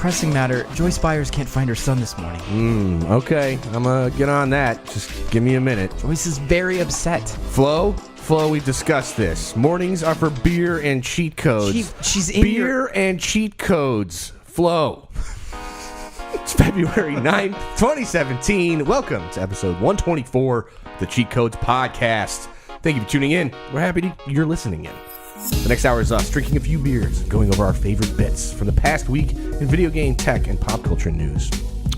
pressing matter, Joyce Byers can't find her son this morning. Okay, I'm gonna get on that. Just give me a minute. Joyce is very upset. Flo, we've discussed this. Mornings are for beer and cheat codes. She's in beer and cheat codes. Flo. It's February 9th, 2017. Welcome to episode 124, the Cheat Codes Podcast. Thank you for tuning in. We're happy you're listening in. The next hour is us drinking a few beers and going over our favorite bits from the past week in video game, tech, and pop culture news.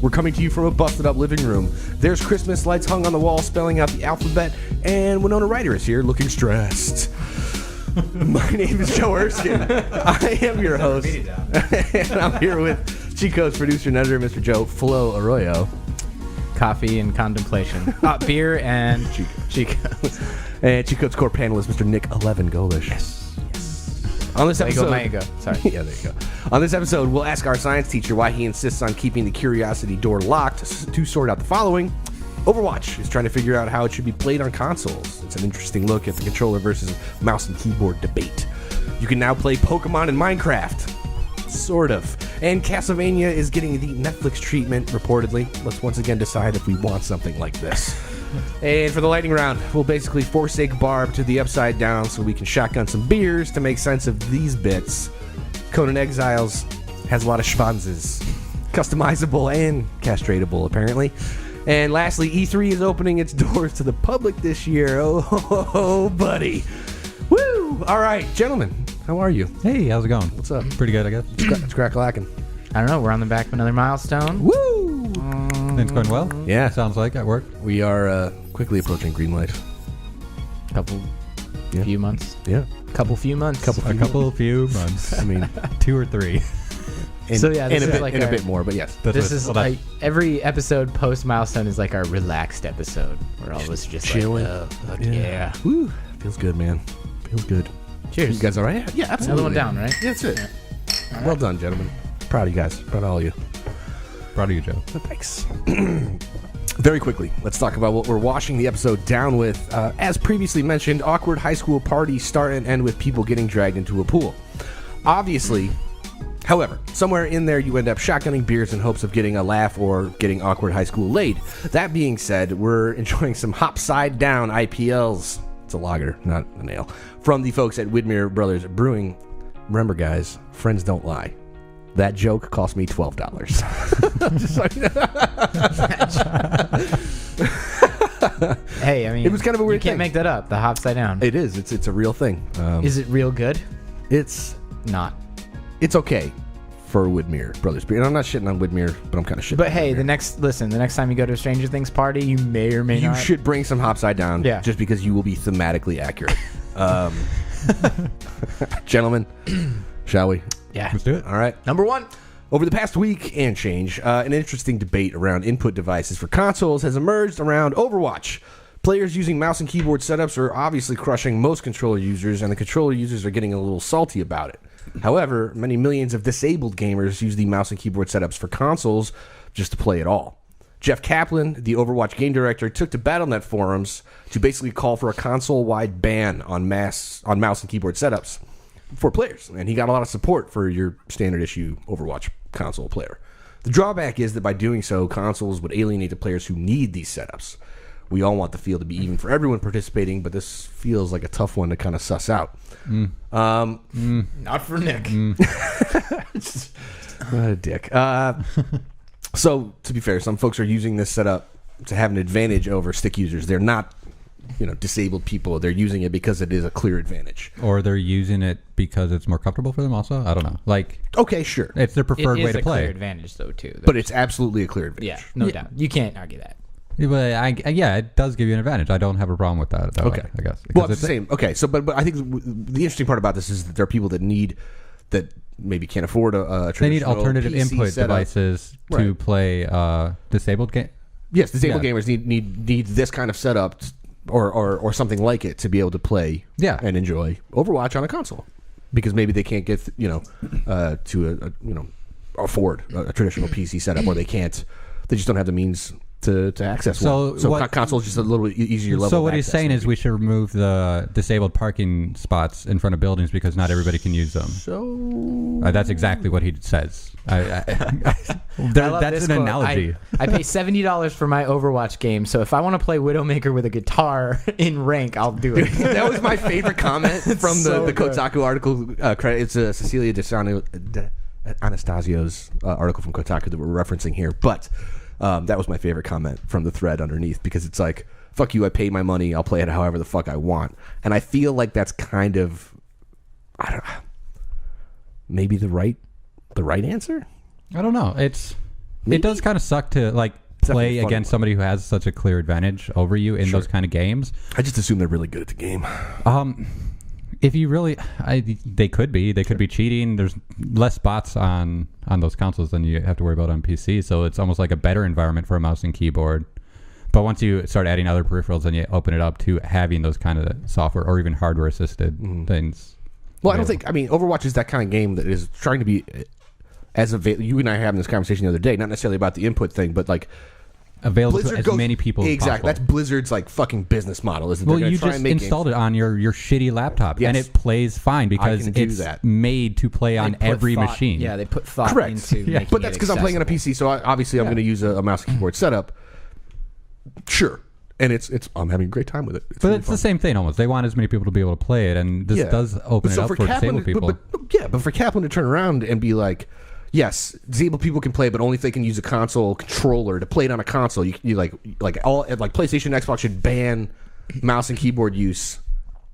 We're coming to you from a busted-up living room. There's Christmas lights hung on the wall spelling out the alphabet, and Winona Ryder is here looking stressed. My name is Joe Erskine. I am your host, and I'm here with Cheat Codes producer and editor, Mr. Joe Flo Arroyo. Coffee and contemplation. Beer and Cheat Codes. And Cheat Codes core panelist, Mr. Nikk 11 Golesh. Yes. On this episode, Sorry. Yeah, there you go. On this episode, we'll ask our science teacher why he insists on keeping the curiosity door locked to sort out the following. Overwatch is trying to figure out how it should be played on consoles. It's an interesting look at the controller versus mouse and keyboard debate. You can now play Pokemon in Minecraft. Sort of. And Castlevania is getting the Netflix treatment, reportedly. Let's once again decide if we want something like this. And for the lightning round, we'll basically forsake Barb to the upside down so we can shotgun some beers to make sense of these bits. Conan Exiles has a lot of shvanzes. Customizable and castratable, apparently. And lastly, E3 is opening its doors to the public this year. Oh, buddy. Woo! All right, gentlemen, how are you? Hey, how's it going? What's up? Pretty good, I guess. It's crack-a-lackin'. I don't know. We're on the back of another milestone. Woo! Things going well? Yeah. Sounds like at work. We are quickly approaching green light. Few months. Yeah. Few months. Few months. I mean, 2 or 3. So yeah, this is like a bit more, but yes. This is like every episode post milestone is like our relaxed episode where all of us are just chilling. Like, yeah. Woo. Feels good, man. Feels good. Cheers. You guys all right? Yeah, absolutely. Another one down, right? Yeah, that's it. Yeah. Well done, gentlemen. Proud of you guys. Proud of all of you. Proud of you, Joe. Thanks. Very quickly, let's talk about what we're washing the episode down with. As previously mentioned, awkward high school parties start and end with people getting dragged into a pool. Obviously, however, somewhere in there you end up shotgunning beers in hopes of getting a laugh or getting awkward high school laid. That being said, we're enjoying some Hopside Down IPLs. It's a lager, not an ale. From the folks at Widmer Brothers Brewing. Remember, guys, friends don't lie. That joke cost me $12. Just like Hey, I mean, it was kind of a weird You can't thing. make that up. The Hopside Down. It is. It's a real thing. Is it real good? It's Not. It's okay for Widmer Brothers Beer. And I'm not shitting on Widmer, but I'm kind of shitting But on hey, Widmer. the next time you go to a Stranger Things party, you may or may You not. should bring some Hopside Down, Yeah. just because you will be thematically accurate. Gentlemen, shall we? Yeah. Let's do it. All right. Number one. Over the past week and change, an interesting debate around input devices for consoles has emerged around Overwatch. Players using mouse and keyboard setups are obviously crushing most controller users, and the controller users are getting a little salty about it. However, many millions of disabled gamers use the mouse and keyboard setups for consoles just to play it all. Jeff Kaplan, the Overwatch game director, took to BattleNet forums to basically call for a console-wide ban on mouse and keyboard setups for players, and he got a lot of support for your standard issue Overwatch console player. The drawback is that by doing so, consoles would alienate the players who need these setups. We all want the field to be even for everyone participating, but this feels like a tough one to kind of suss out. Not for Nick. What a dick. So, to be fair, some folks are using this setup to have an advantage over stick users. They're not, disabled people. They're using it because it is a clear advantage. Or they're using it because it's more comfortable for them also. I don't know. Like, okay, sure. it's their preferred way to It is a play. clear advantage, though, too. But it's absolutely a clear advantage. Yeah, no doubt. You can't argue that. Yeah, but yeah, it does give you an advantage. I don't have a problem with that. Okay. I guess. Well, Because it's the same. Okay, so but I think the interesting part about this is that there are people that maybe can't afford a they traditional need alternative PC input setup. devices to Right. play disabled game. Yes, disabled Yeah. gamers need this kind of setup or something like it to be able to play and enjoy Overwatch on a console, because maybe they can't get afford a traditional PC setup, or they just don't have the means to access one. So console is just a little easier level. So of what he's access, saying is maybe. we should remove the disabled parking spots in front of buildings because not everybody can use them. So That's exactly what he says. I love That's this an quote. analogy. I pay $70 for my Overwatch game, so if I want to play Widowmaker with a guitar in rank, I'll do it. that was my favorite comment from so the good. Kotaku article. It's Cecilia Anastasio's article from Kotaku that we're referencing here. But that was my favorite comment from the thread underneath because it's like, fuck you, I pay my money, I'll play it however the fuck I want. And I feel like that's kind of, I don't know, maybe the right answer? I don't know. It does kind of suck to like play definitely against somebody who has such a clear advantage over you in those kind of games. I just assume they're really good at the game. If you really, they could be cheating. There's less bots on those consoles than you have to worry about on PC, so it's almost like a better environment for a mouse and keyboard. But once you start adding other peripherals, then you open it up to having those kind of software or even hardware assisted things. Well, I don't think. I mean, Overwatch is that kind of game that is trying to be as available. You and I were having this conversation the other day, not necessarily about the input thing, but like available to as many people as exactly. possible. That's Blizzard's like fucking business model, isn't it? Well, you just installed it on your shitty laptop, and it plays fine because it's made to play on every machine. Yeah, they put thought into making but that's because I'm playing on a PC, so obviously I'm going to use a mouse and keyboard setup. Sure. And it's I'm having a great time with it. But really it's the same thing almost. They want as many people to be able to play it, and this does open it up for disabled people. But for Kaplan to turn around and be like, yes, disabled people can play, but only if they can use a console controller to play it on a console. You like PlayStation, Xbox should ban mouse and keyboard use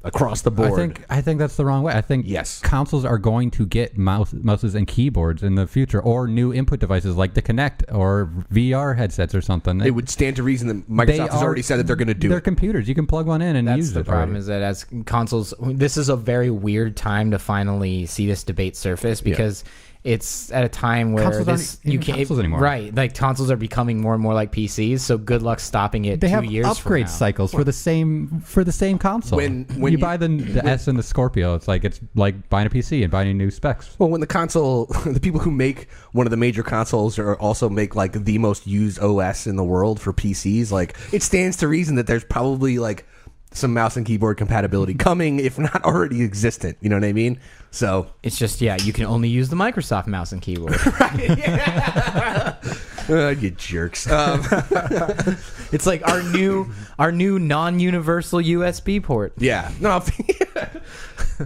across the board. I think that's the wrong way. I think consoles are going to get mouses and keyboards in the future, or new input devices like the Kinect or VR headsets or something. It would stand to reason that Microsoft has already said that they're going to do it. They're computers. You can plug one in and use it. That's the problem, is that as consoles, this is a very weird time to finally see this debate surface because it's at a time where you can't consoles anymore. Right, like consoles are becoming more and more like PCs. So good luck stopping it. They 2 have years upgrade from now. cycles for the same console. When you buy the S and the Scorpio, it's like buying a PC and buying new specs. Well, when the console, the people who make one of the major consoles are also make like the most used OS in the world for PCs, like it stands to reason that there's probably like some mouse and keyboard compatibility coming, if not already existent. You know what I mean? So it's just you can only use the Microsoft mouse and keyboard. You jerks. It's like our new non-universal USB port. Yeah. No.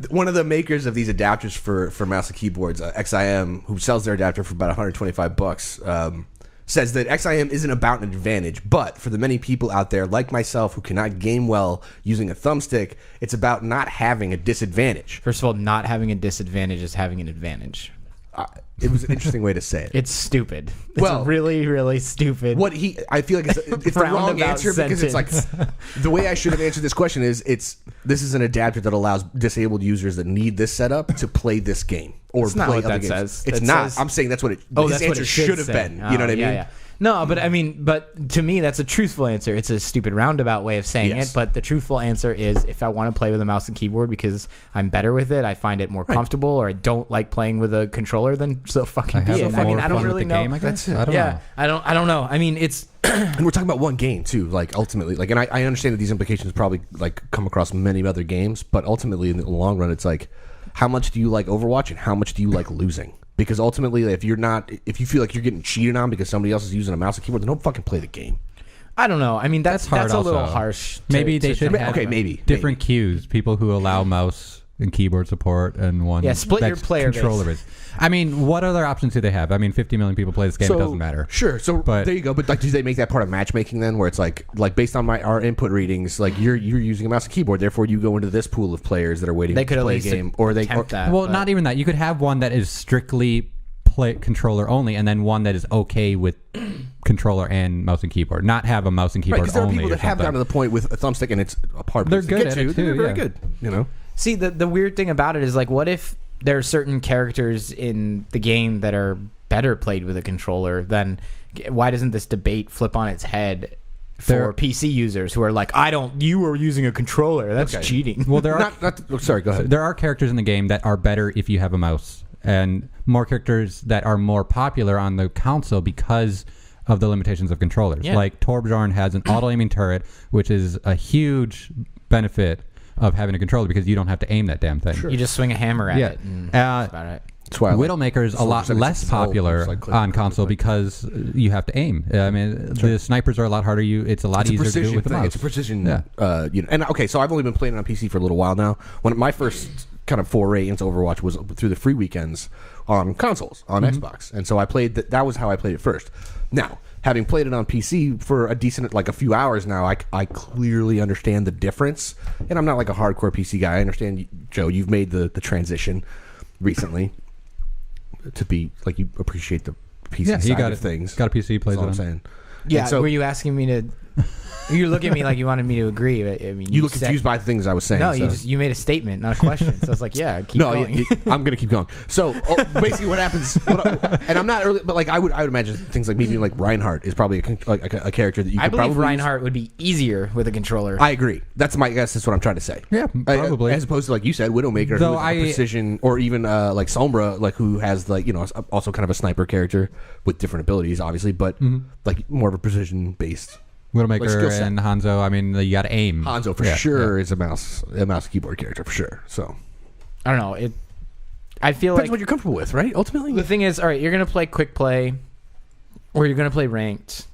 One of the makers of these adapters for mouse and keyboards, XIM, who sells their adapter for about $125, says that XIM isn't about an advantage, but for the many people out there like myself who cannot game well using a thumbstick, it's about not having a disadvantage. First of all, not having a disadvantage is having an advantage. It was an interesting way to say it. It's stupid. It's really, really stupid. I feel like it's the wrong answer because it's like the way I should have answered this question is this is an adapter that allows disabled users that need this setup to play this game or it's not play what other that games. says. It's That not. says- I'm saying that's what it. Oh, his that's what answer it should should have say. been. You know what I mean? Yeah. No, but to me, that's a truthful answer. It's a stupid roundabout way of saying it, but the truthful answer is if I want to play with a mouse and keyboard because I'm better with it, I find it more comfortable, or I don't like playing with a controller, then so fucking be it. I mean, I don't really know. That's it. I don't know. I don't know. I mean, it's and we're talking about one game too. Like ultimately, like, and I understand that these implications probably like come across many other games, but ultimately in the long run, it's like, how much do you like Overwatch and how much do you like losing? Because ultimately, if you feel like you're getting cheated on because somebody else is using a mouse and keyboard, then don't fucking play the game. I don't know. I mean, that's hard a little also. harsh. Maybe they should have different queues. People who allow mouse and keyboard support and one split your player controller base. I mean, what other options do they have? I mean, 50 million people play this game. It doesn't matter. Sure. So there you go. But like, do they make that part of matchmaking then, where it's like based on our input readings, like you're using a mouse and keyboard, therefore you go into this pool of players that are waiting to play a game, or they not even that. You could have one that is strictly play controller only, and then one that is okay with controller and mouse and keyboard. Not have a mouse and keyboard only. Because there are people that have gotten to the point with a thumbstick and it's a part. They're good at it too. They're very good. You know. See, the weird thing about it is like, what if there are certain characters in the game that are better played with a controller? Then why doesn't this debate flip on its head for PC users who are like, you are using a controller. That's cheating. Well, there are sorry, go ahead. There are characters in the game that are better if you have a mouse, and more characters that are more popular on the console because of the limitations of controllers. Yeah. Like Torbjorn has an auto-aiming turret, which is a huge benefit of having a controller because you don't have to aim that damn thing. You just swing a hammer at it. And that's about it. That's why Widowmaker is a lot less popular on console because you have to aim. I mean, the snipers are a lot harder. It's a lot easier to do it with the mouse. It's a precision. And okay, so I've only been playing on PC for a little while now. When my first kind of foray into Overwatch was through the free weekends on consoles, on Xbox, and so I played that was how I played it first. Now, having played it on PC for a decent, like a few hours now, I clearly understand the difference. And I'm not like a hardcore PC guy. I understand, Joe, you've made the transition recently to be like you appreciate the PC side of things. Got a PC, plays That's it what on. I'm saying. Yeah, so, were you asking me to... You look at me like you wanted me to agree. I mean, you look confused by the things I was saying. No, so. you made a statement, not a question. So I was like, yeah, keep going. I'm gonna keep going. So basically, what happens? And I'm not early, but like I would imagine things like maybe like Reinhardt is probably a character that you. I could believe probably Reinhardt would be easier with a controller. I agree. That's my guess. That's what I'm trying to say. Yeah, probably. As opposed to like you said, Widowmaker, Though who is precision, or even like Sombra, like who has like also kind of a sniper character with different abilities, obviously, but like more of a precision based. Widowmaker and Hanzo, I mean, you got to aim. Hanzo for sure is a mouse keyboard character for sure. So I don't know. I feel depends like what you're comfortable with, right? Ultimately, the thing is, all right, you're gonna play quick play, or you're gonna play ranked,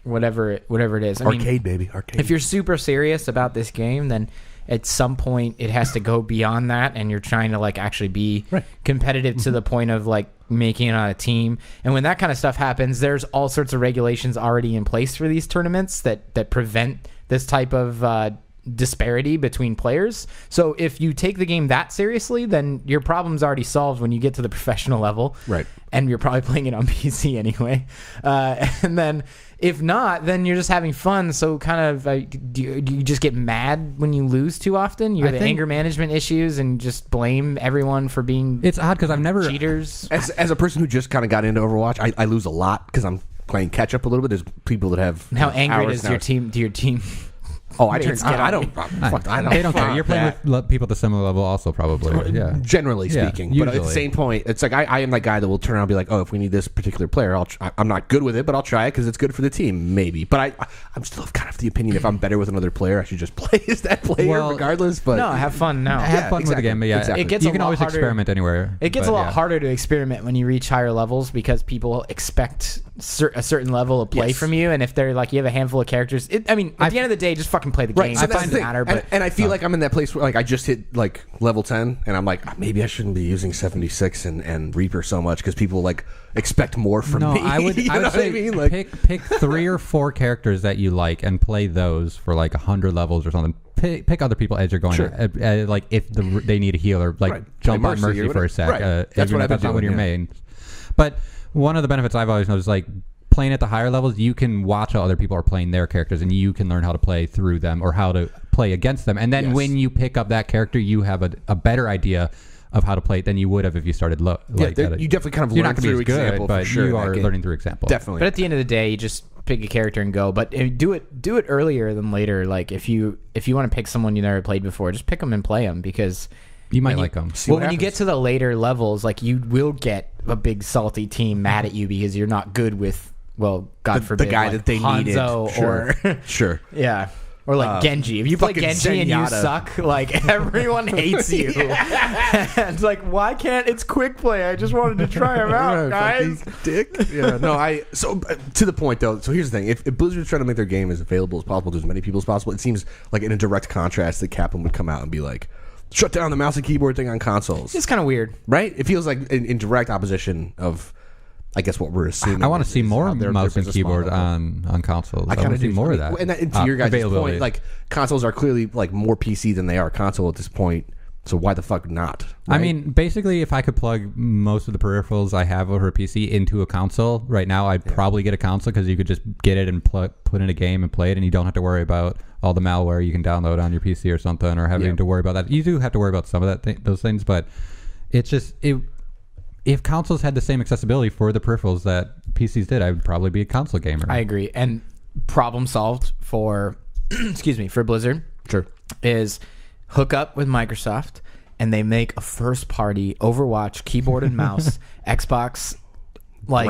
whatever it is. Arcade, baby, arcade. If you're super serious about this game, then at some point it has to go beyond that, and you're trying to like actually be competitive to the point of like making it on a team. And when that kind of stuff happens, there's all sorts of regulations already in place for these tournaments that prevent this type of disparity between players. So if you take the game that seriously, then your problem's already solved when you get to the professional level. Right. And you're probably playing it on PC anyway. And then if not, then you're just having fun. So kind of do you just get mad when you lose too often? You have anger management issues and just blame everyone for being It's odd because I've never... cheaters. As a person who just kind of got into Overwatch, I lose a lot because I'm playing catch up a little bit. There's people that have How angry hours does your team? Oh, I turn. Mates get I on don't. me. Fuck, I don't. They don't care. You're playing that. with people at the similar level also probably. Yeah. Generally Yeah, speaking, but at the usually. same point, it's like I am that guy that will turn around and be like, "Oh, if we need this particular player, I'm not good with it, but I'll try it because it's good for the team, maybe." But I'm still kind of the opinion if I'm better with another player, I should just play as that player regardless. But No, have fun now. Have fun with the game, but yeah, exactly. It gets you a can lot always harder. experiment anywhere. It gets but a lot yeah. harder to experiment when you reach higher levels because people expect a certain level of play Yes. from you, and if they're like you have a handful of characters, at the end of the day, just fucking play the game. Right, so It that's doesn't the thing. matter. But And I feel like I'm in that place where like I just hit like level 10 and I'm like maybe I shouldn't be using 76 and Reaper so much because people like expect more from No, me. I would You know what say I mean? Like, pick 3 or 4 characters that you like and play those for like 100 levels or something. Pick other people as you're going. Sure. Like if they need a healer, like Right. jump Play on Mercy or Mercy for a whatever. sec. Right. That's what I've been that's not one of doing, your mains. But one of the benefits I've always noticed is like playing at the higher levels, you can watch how other people are playing their characters and you can learn how to play through them or how to play against them. And then Yes. when you pick up that character, you have a better idea of how to play it than you would have if you started low. Like you definitely kind of you're learn not going to through be as good, example, but for sure, you in that are game. learning through example. Definitely. But at the end of the day, you just pick a character and go. But do it earlier than later. Like if you want to pick someone you never played before, just pick them and play them because You might like them. See what when you get happens. to the later levels, like you will get a big salty team mad at you because you're not good with. Well, God forbid, the guy like that they Hanzo needed. Sure. or Sure. yeah, or like Genji. If you play fucking Genji and you Zenyatta. suck, like everyone hates you. It's like, why can't it's quick play? I just wanted to try him out, guys. Dick. Yeah. No, so to the point though. So here's the thing: if Blizzard's trying to make their game as available as possible to as many people as possible, it seems like in a direct contrast that Capcom would come out and be like, "Shut down the mouse and keyboard thing on consoles." It's kind of weird. Right? It feels like in direct opposition of, I guess, what we're assuming. I want to see more how their mouse and business keyboard model. on consoles. I kind want of to see more of that. And to your guys' availability. point, like consoles are clearly like more PC than they are console at this point. So why the fuck not? I right? mean, basically, if I could plug most of the peripherals I have over a PC into a console right now, I'd probably get a console because you could just get it and put in a game and play it, and you don't have to worry about all the malware you can download on your PC or something, or having to worry about that. You do have to worry about some of those things, but it's just if consoles had the same accessibility for the peripherals that PCs did, I would probably be a console gamer. I agree. And problem solved for for Blizzard. Sure. Is hook up with Microsoft and they make a first party Overwatch keyboard and mouse Xbox like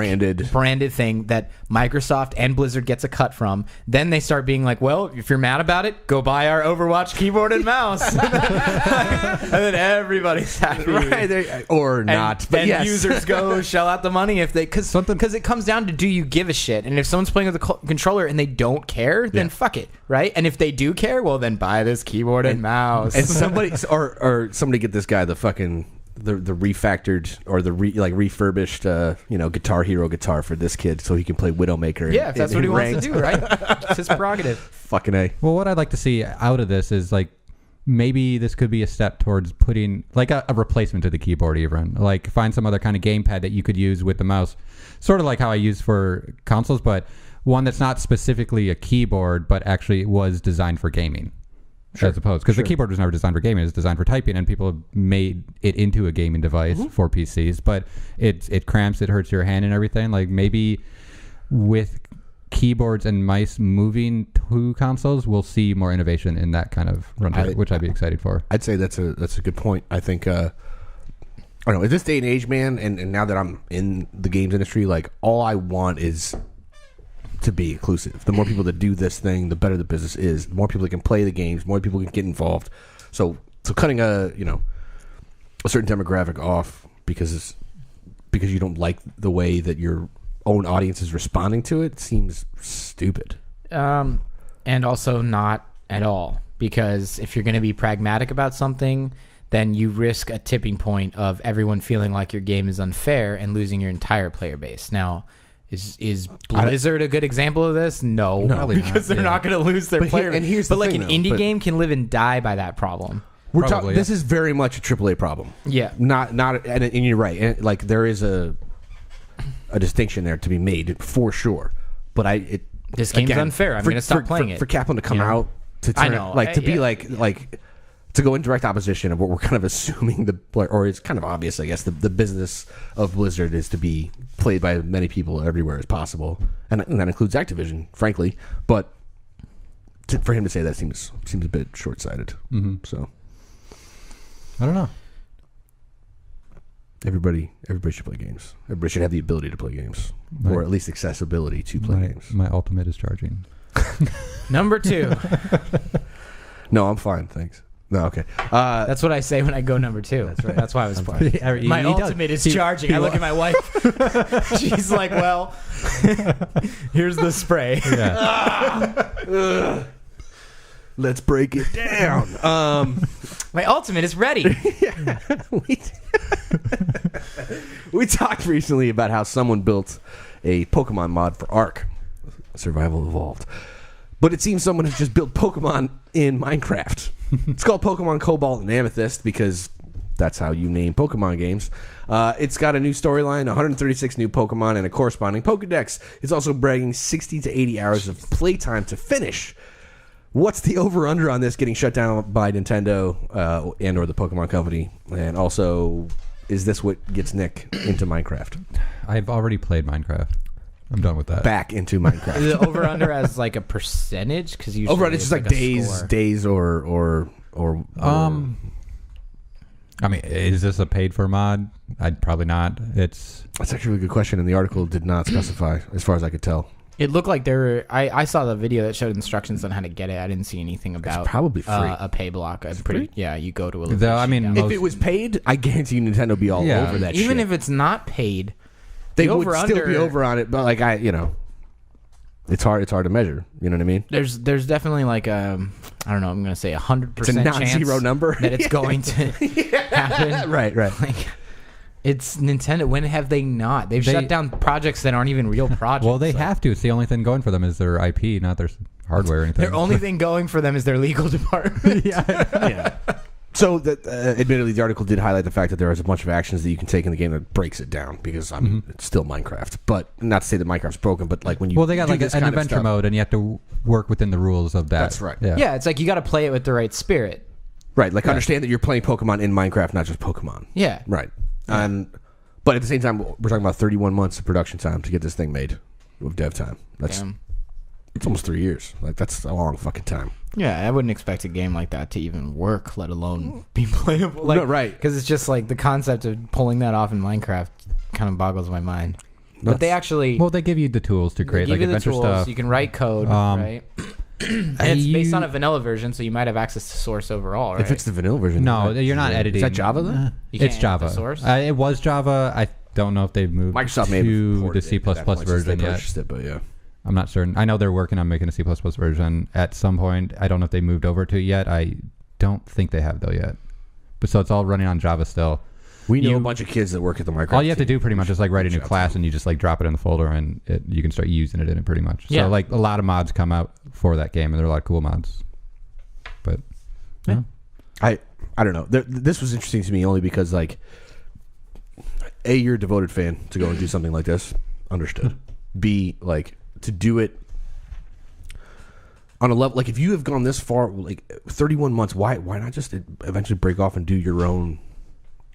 branded thing that Microsoft and Blizzard gets a cut from. Then they start being like, well, if you're mad about it, go buy our Overwatch keyboard and mouse. And then everybody's happy. Right. Or not. But and users go shell out the money if they... Because it comes down to, do you give a shit? And if someone's playing with a controller and they don't care, then fuck it, right? And if they do care, well, then buy this keyboard and mouse. And somebody... or somebody get this guy the fucking... The refactored or the refurbished Guitar Hero guitar for this kid so he can play Widowmaker. Yeah, if that's what he wants to do, right? It's his prerogative. Fucking A. Well, what I'd like to see out of this is like maybe this could be a step towards putting like a replacement to the keyboard, even like find some other kind of gamepad that you could use with the mouse, sort of like how I use for consoles, but one that's not specifically a keyboard but actually was designed for gaming. Sure. As opposed, because the keyboard was never designed for gaming; it was designed for typing, and people have made it into a gaming device for PCs. But it cramps, it hurts your hand and everything. Like maybe with keyboards and mice moving to consoles, we'll see more innovation in that kind of runtime, which I'd be excited for. I'd say that's a good point. I think I don't know. At this day and age, man, and now that I'm in the games industry, like all I want is to be inclusive. The more people that do this thing, the better the business is. The more people that can play the games, more people can get involved. So cutting a certain demographic off because you don't like the way that your own audience is responding to it seems stupid. And also not at all, because if you're going to be pragmatic about something, then you risk a tipping point of everyone feeling like your game is unfair and losing your entire player base. Now, Is Blizzard a good example of this? No, because they're not going to lose their player. And here's the thing, an indie game can live and die by that problem. This is very much a AAA problem. Yeah, not, and you're right. And like there is a distinction there to be made for sure. But this game's unfair. I'm going to stop playing it. For Kaplan to come out to turn to go in direct opposition of what we're kind of assuming or it's kind of obvious, I guess, the business of Blizzard is to be played by as many people everywhere as possible, and that includes Activision, frankly. But for him to say that seems a bit short-sighted. Mm-hmm. So I don't know. Everybody should play games. Everybody should have the ability to play games, or at least accessibility to play games. My ultimate is charging. Number 2. No, I'm fine, thanks. No, okay. That's what I say when I go number 2. That's right. That's why I was playing. My ultimate is charging. I look at my wife. She's like, well, here's the spray. Yeah. Let's break it down. My ultimate is ready. We talked recently about how someone built a Pokemon mod for Ark, Survival Evolved. But it seems someone has just built Pokemon in Minecraft. It's called Pokemon Cobalt and Amethyst because that's how you name Pokemon games. It's got a new storyline, 136 new Pokemon, and a corresponding Pokedex. It's also bragging 60 to 80 hours of playtime to finish. What's the over-under on this getting shut down by Nintendo and or the Pokemon Company? And also, is this what gets Nikk into Minecraft? I've already played Minecraft. I'm done with that. Back into Minecraft. Is it over under as like a percentage? Because usually over under it's just like days or. I mean, is this a paid for mod? I'd probably not. That's actually a really good question, and the article did not specify, as far as I could tell. It looked like there were. I saw the video that showed instructions on how to get it. I didn't see anything about it's probably free. A pay block. I'm pretty. Yeah, you go to a location. Though, I mean, if it was paid, I guarantee you Nintendo would be all over that. Even shit. if it's not paid. They would still be over on it, but like it's hard to measure. You know what I mean? There's definitely like I don't know. I'm going to say 100% it's a non-zero number that it's going to happen. Right. Like, it's Nintendo. When have they not? They've shut down projects that aren't even real projects. Well, they have to. It's the only thing going for them is their IP, not their hardware or anything. Their only thing going for them is their legal department. Yeah. So, admittedly, the article did highlight the fact that there is a bunch of actions that you can take in the game that breaks it down because it's still Minecraft. But not to say that Minecraft's broken, but like when you they got like an adventure mode, and you have to work within the rules of that. That's right. Yeah, it's like you got to play it with the right spirit. Right. Like understand that you're playing Pokemon in Minecraft, not just Pokemon. Yeah. Right. But at the same time, we're talking about 31 months of production time to get this thing made with dev time. It's almost 3 years. Like that's a long fucking time. Yeah, I wouldn't expect a game like that to even work, let alone be playable. Like, no, right. Because it's just like the concept of pulling that off in Minecraft kind of boggles my mind. But they actually they give you the tools to create give like you the adventure tools. stuff. You can write code, right? And it's based on a vanilla version, so you might have access to source overall, right? If it's the vanilla version, No, you're not editing. Is that Java though? You can't It's edit Java. the source? It was Java. I don't know if they've moved Microsoft may have to ported the C++ it at that point since they version yet. purchased it, but yeah. I'm not certain. I know they're working on making a C++ version at some point. I don't know if they moved over to it yet. I don't think they have though yet. But so it's all running on Java still. We know a bunch of kids that work at the Microsoft. All you have to team. do pretty much is like write a new class and you just like drop it in the folder and you can start using it in it pretty much. Yeah. So like a lot of mods come out for that game and there are a lot of cool mods. But yeah. I don't know. This was interesting to me only because like A, you're a devoted fan to go and do something like this. Understood. B, like to do it on a level like if you have gone this far, like 31 months, why not just eventually break off and do your own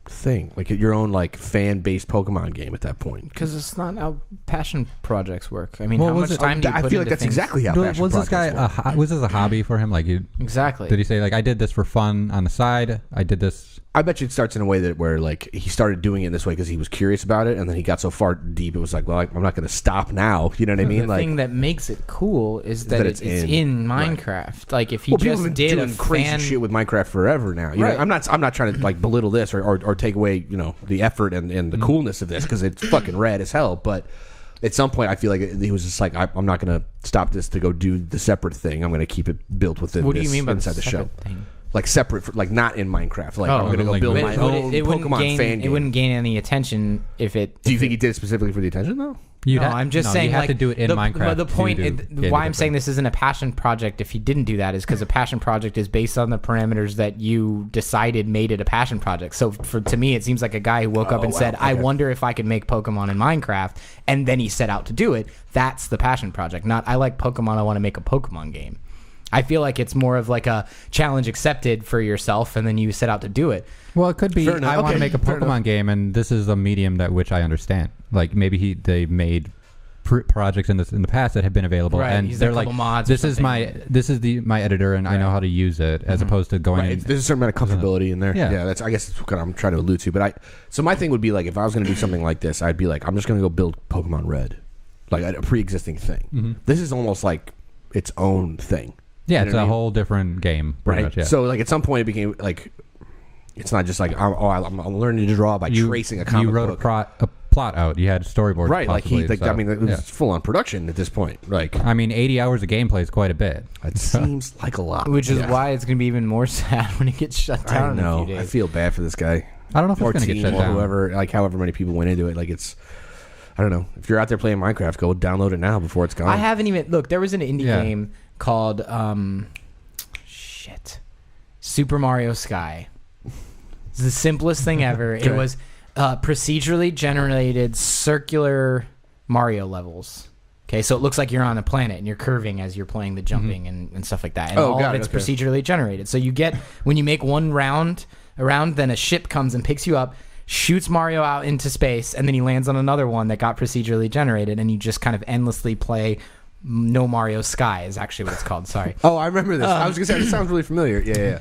thing, like your own like fan-based Pokemon game at that point? Because it's not how passion projects work. I mean, Well, how was much it- time do you I put feel like into that's things? exactly how passion Was this guy projects work. was this a hobby for him? Like, Exactly. did he say like I did this for fun on the side? I did this. I bet you it starts in a way that where like he started doing it this way because he was curious about it, and then he got so far deep it was like, well, I'm not going to stop now. You know what I mean? The Like, thing that makes it cool is that it's in Minecraft. Like if you well, people just have been did a doing crazy fan, shit with Minecraft forever now. You know, Right. I'm not trying to like belittle this or take away the effort and the coolness of this because it's fucking rad as hell. But at some point, I feel like he was just like, I'm not going to stop this to go do the separate thing. I'm going to keep it built within. what do you this, mean by inside the show? separate thing? Like separate, like not in Minecraft. Like I'm going to go like build it- my it own wouldn't Pokemon gain, fan game. It wouldn't gain any attention if it. Do you think he did it specifically for the attention though? You'd No, ha- I'm just no, saying, you have like, to do it in Minecraft. But the point, to why I'm saying this isn't a passion project if he didn't do that is because a passion project is based on the parameters that you decided made it a passion project. So to me, it seems like a guy who woke up and said, I wonder if I could make Pokemon in Minecraft, and then he set out to do it. That's the passion project, not I like Pokemon, I want to make a Pokemon game. I feel like it's more of like a challenge accepted for yourself, and then you set out to do it. Well, it could be. Fair enough. I want Okay, to make a fair enough. Pokemon game, and this is a medium that which I understand. Like maybe they made projects in the past that have been available, Right, and he's they're a like, couple mods or this is something. my editor, and I know how to use it, as opposed to going. Right. There's a certain amount of comfortability in there. Yeah. That's I guess that's what I'm trying to allude to. But so my thing would be like if I was going to do something like this, I'd be like, I'm just going to go build Pokemon Red, like a pre-existing thing. This is almost like its own thing. Yeah, You know it's what I a mean? whole different game, pretty Right. much, yeah. So like at some point it became like it's not just like I'm learning to draw by tracing a comic you wrote book. a plot out. You had storyboards, Right. Like possibly, I mean, it was yeah. full on production at this point. Like I mean, 80 hours of gameplay is quite a bit. it seems like a lot. Which is Yeah. why it's going to be even more sad when it gets shut I down know. in a few I days. feel bad for this guy. I don't know if Or it's going to team get shut or down. whoever, like however many people went into it. Like it's, I don't know. If you're out there playing Minecraft, go download it now before it's gone. I haven't even look. There was an indie Yeah. game called Super Mario Sky. It's the simplest thing ever. It was procedurally generated circular Mario levels. Okay, so it looks like you're on a planet and you're curving as you're playing the jumping and stuff like that. And all of it's procedurally generated. So you get when you make one round around, then a ship comes and picks you up, shoots Mario out into space, and then he lands on another one that got procedurally generated, and you just kind of endlessly play. No Mario Sky is actually what it's called. Sorry. Oh, I remember this. I was gonna say it sounds really familiar. Yeah.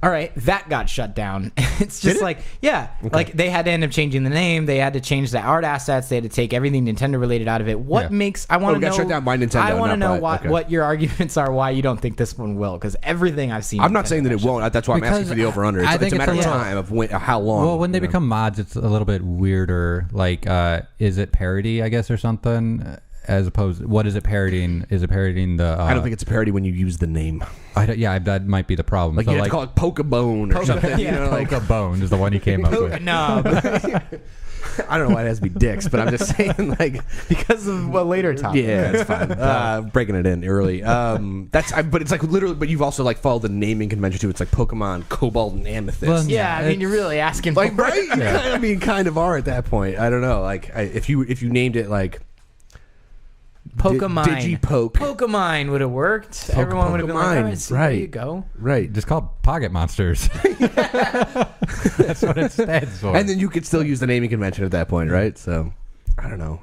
All right, that got shut down. It's just it? like, yeah, like they had to end up changing the name. They had to change the art assets. They had to take everything Nintendo related out of it. What Yeah. makes I want to it got know? shut down by Nintendo, I want to not know by- what your arguments are. Why you don't think this one will? Because everything I've seen. I'm not Nintendo saying that it got shut won't. That's why I'm asking Because for the over under. I It's think a matter of it's a little- time of how long. Well, when they you know? become mods, it's a little bit weirder. Like, is it parody, I guess, or something? As opposed, what is it parodying? Is it parodying the? I don't think it's a parody when you use the name. That might be the problem. Like so you have to call it Pokebone or something. You know, like Pokebone is the one you came up with. No, I don't know why it has to be dicks, but I'm just saying like because of what later topic. yeah, it's fine. Breaking it in early. But it's like literally. But you've also like followed the naming convention too. It's like Pokemon, Cobalt, and Amethyst. Well, Yeah, I mean, you're really asking like for right? it. You kind of are at that point. I don't know. Like if you named it like Pokemon. Digipoke. Pokemon would have worked. Everyone would have been like, Pokemon, all right, see, right. there you go. Right. Just called Pocket Monsters. That's what it stands for. And then you could still use the naming convention at that point, right? So, I don't know.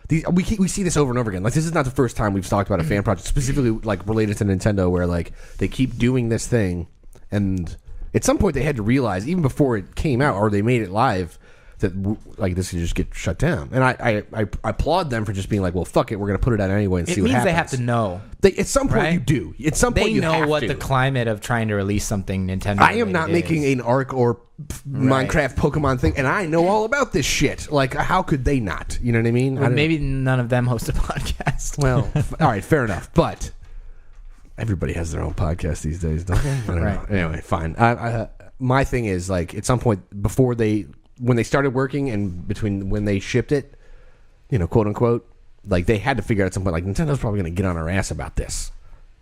We see this over and over again. Like this is not the first time we've talked about a fan project specifically like related to Nintendo, where like they keep doing this thing, and at some point they had to realize, even before it came out or they made it live, that like this could just get shut down. And I applaud them for just being like, well, fuck it, we're going to put it out anyway and see what happens. It means they have to know. At some point, you do. At some point, you know have what to. the climate of trying to release something Nintendo. I am not making an Ark or Minecraft Pokemon thing, and I know all about this shit. Like, how could they not? You know what I mean? Well, maybe none of them host a podcast. Well, all right, fair enough. But everybody has their own podcast these days, don't they? I don't know. Anyway, fine. My thing is, like, at some point when they started working and between when they shipped it, quote unquote, like they had to figure out at some point, like, Nintendo's probably going to get on our ass about this.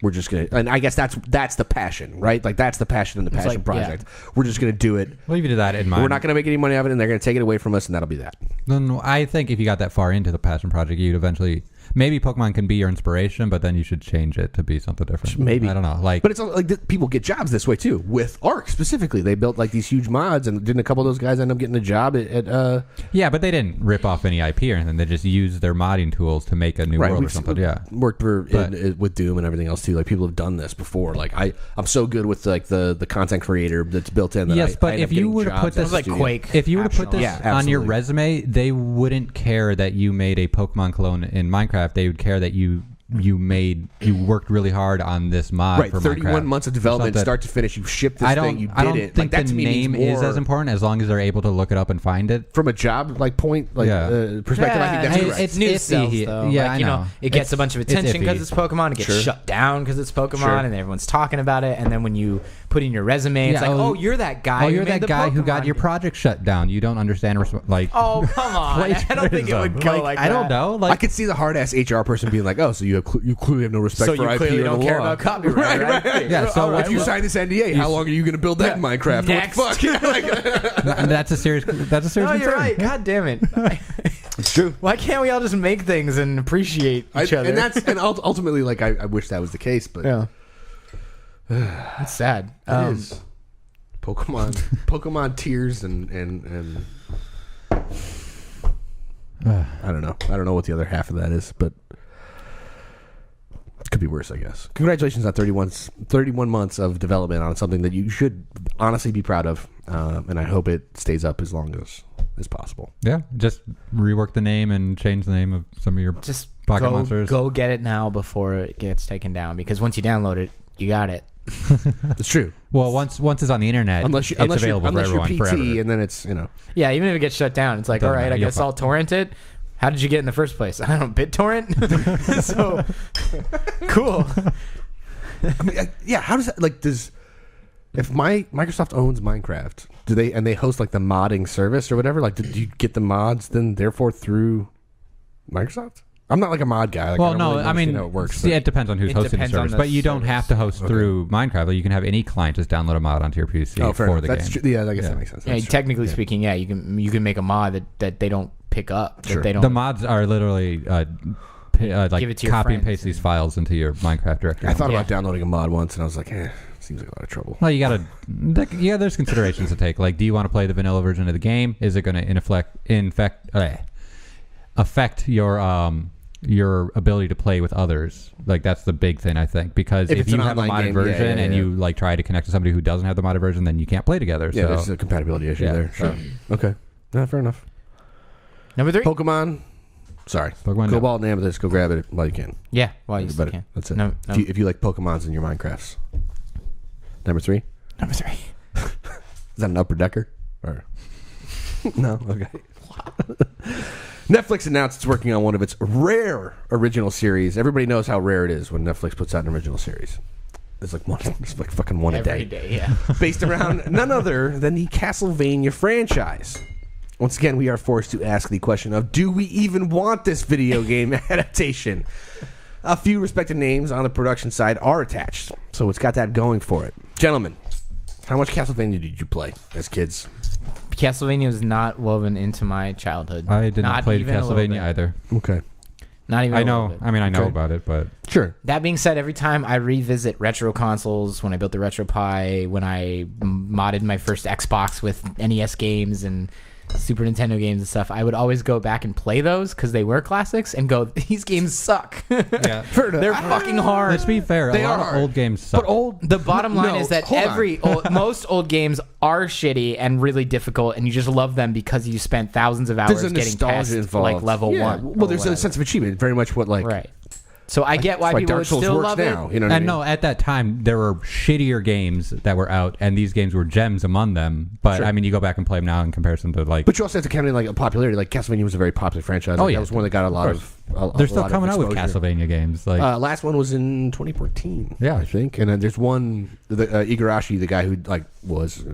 We're just going to, and I guess that's the passion, right? Like that's the passion in the passion project. Yeah. We're just going to do it. Well, you did that in mind. We're not going to make any money out of it, and they're going to take it away from us, and that'll be that. No, I think if you got that far into the passion project, you'd eventually. Maybe Pokemon can be your inspiration, but then you should change it to be something different. Maybe. I don't know. But it's like people get jobs this way too. With Ark specifically, they built like these huge mods, and didn't a couple of those guys end up getting a job at Yeah, but they didn't rip off any IP or anything. They just used their modding tools to make a new world or something. Yeah, worked with Doom and everything else too. Like people have done this before. Like I'm so good with like the content creator that's built in. That but if you were to put this like Quake, if you were to put this on your resume, they wouldn't care that you made a Pokemon clone in Minecraft. They would care that you worked really hard on this mod for 31 Minecraft. Months of development, start to finish. You shipped this thing. You did it. I don't think the name is as important as long as they're able to look it up and find it from a job point perspective. I think that's correct. It's news sells, though. Yeah, like, I know. It gets a bunch of attention because it's Pokemon. It gets shut down because it's Pokemon, and everyone's talking about it. And then when you put in your resume, it's like, oh, you're that guy. Oh, you're that guy who got your project shut down. You don't understand. Oh, come on. I don't think it would go like that. I don't know. I could see the hard ass HR person being like, oh, so you clearly have no respect for IP or the law. So you clearly don't care about copyright, right? Yeah. So if you sign this NDA, how long are you going to build that in Minecraft? Next. What the fuck? That's a serious. That's a serious. No, you're right. God damn it. It's true. Why can't we all just make things and appreciate each other? And ultimately, like I wish that was the case, but it's sad. It is. Pokemon tears and I don't know what the other half of that is, but it could be worse, I guess. Congratulations on 31 months of development on something that you should honestly be proud of, and I hope it stays up as long as possible. Yeah, just rework the name and change the name of some of your pocket monsters. Go get it now before it gets taken down, because once you download it, you got it. It's true. Well, once it's on the internet, it's available for everyone PT, forever. And then it's Yeah, even if it gets shut down, it's like, all right, I guess I'll torrent it. How did you get in the first place? I don't know, BitTorrent. So cool. I mean, how does that if Microsoft owns Minecraft, do they host like the modding service or whatever? Like, do you get the mods then therefore through Microsoft? I'm not like a mod guy. Like, I mean, how it works. It depends on who's hosting the service, but you don't have to host through Minecraft. Like, you can have any client just download a mod onto your PC for the game. True. Yeah, I guess that makes sense. Yeah, technically speaking, you can make a mod that they don't pick up. Sure. They don't. The mods are literally give it to your copy and friends paste these files into your Minecraft directory. I thought about downloading a mod once, and I was like, seems like a lot of trouble. Well, you gotta. There's considerations to take. Like, do you want to play the vanilla version of the game? Is it going to affect your ability to play with others? Like, that's the big thing, I think, because if you have a modded version and you like try to connect to somebody who doesn't have the modded version, then you can't play together. Yeah, there's a compatibility issue there. Sure. Okay. Fair enough. Number 3, Pokemon. Sorry, go ball and amethyst. Go grab it while you can. Yeah, while you still can. That's it. No. If you like Pokemons in your Minecrafts. Number 3. Is that an upper decker? Or no? Okay. Netflix announced it's working on one of its rare original series. Everybody knows how rare it is when Netflix puts out an original series. There's like fucking one every a day. Every day, yeah. Based around none other than the Castlevania franchise. Once again, we are forced to ask the question of, do we even want this video game adaptation? A few respected names on the production side are attached, so it's got that going for it. Gentlemen, how much Castlevania did you play as kids? Castlevania was not woven into my childhood. I did not play Castlevania either. Okay. Not even. I know. I mean, I know about it, but sure. That being said, every time I revisit retro consoles, when I built the RetroPie, when I modded my first Xbox with NES games, and Super Nintendo games and stuff, I would always go back and play those because they were classics and go, these games suck. Yeah. They're fucking hard. Let's be fair. They a lot are. of old games suck. But The bottom line No, is that hold on. most old games are shitty and really difficult, and you just love them because you spent thousands of hours there's a getting nostalgia past involved. like level Yeah. 1. Well, or there's a whatever. sense of achievement. Very much what like. Right. So I get why That's why people Dark would Souls still works love now. it. You know what I And mean? no, at that time there were shittier games that were out, and these games were gems among them. But Sure. I mean, you go back and play them now in comparison to like. But you also have to count in like a popularity. Like Castlevania was a very popular franchise. Oh, Like, yeah. that was one that got a lot of. They're still coming out with Castlevania games. Like, Last one was in 2014. Yeah. I think. And then there's one, Igarashi, the guy who like was,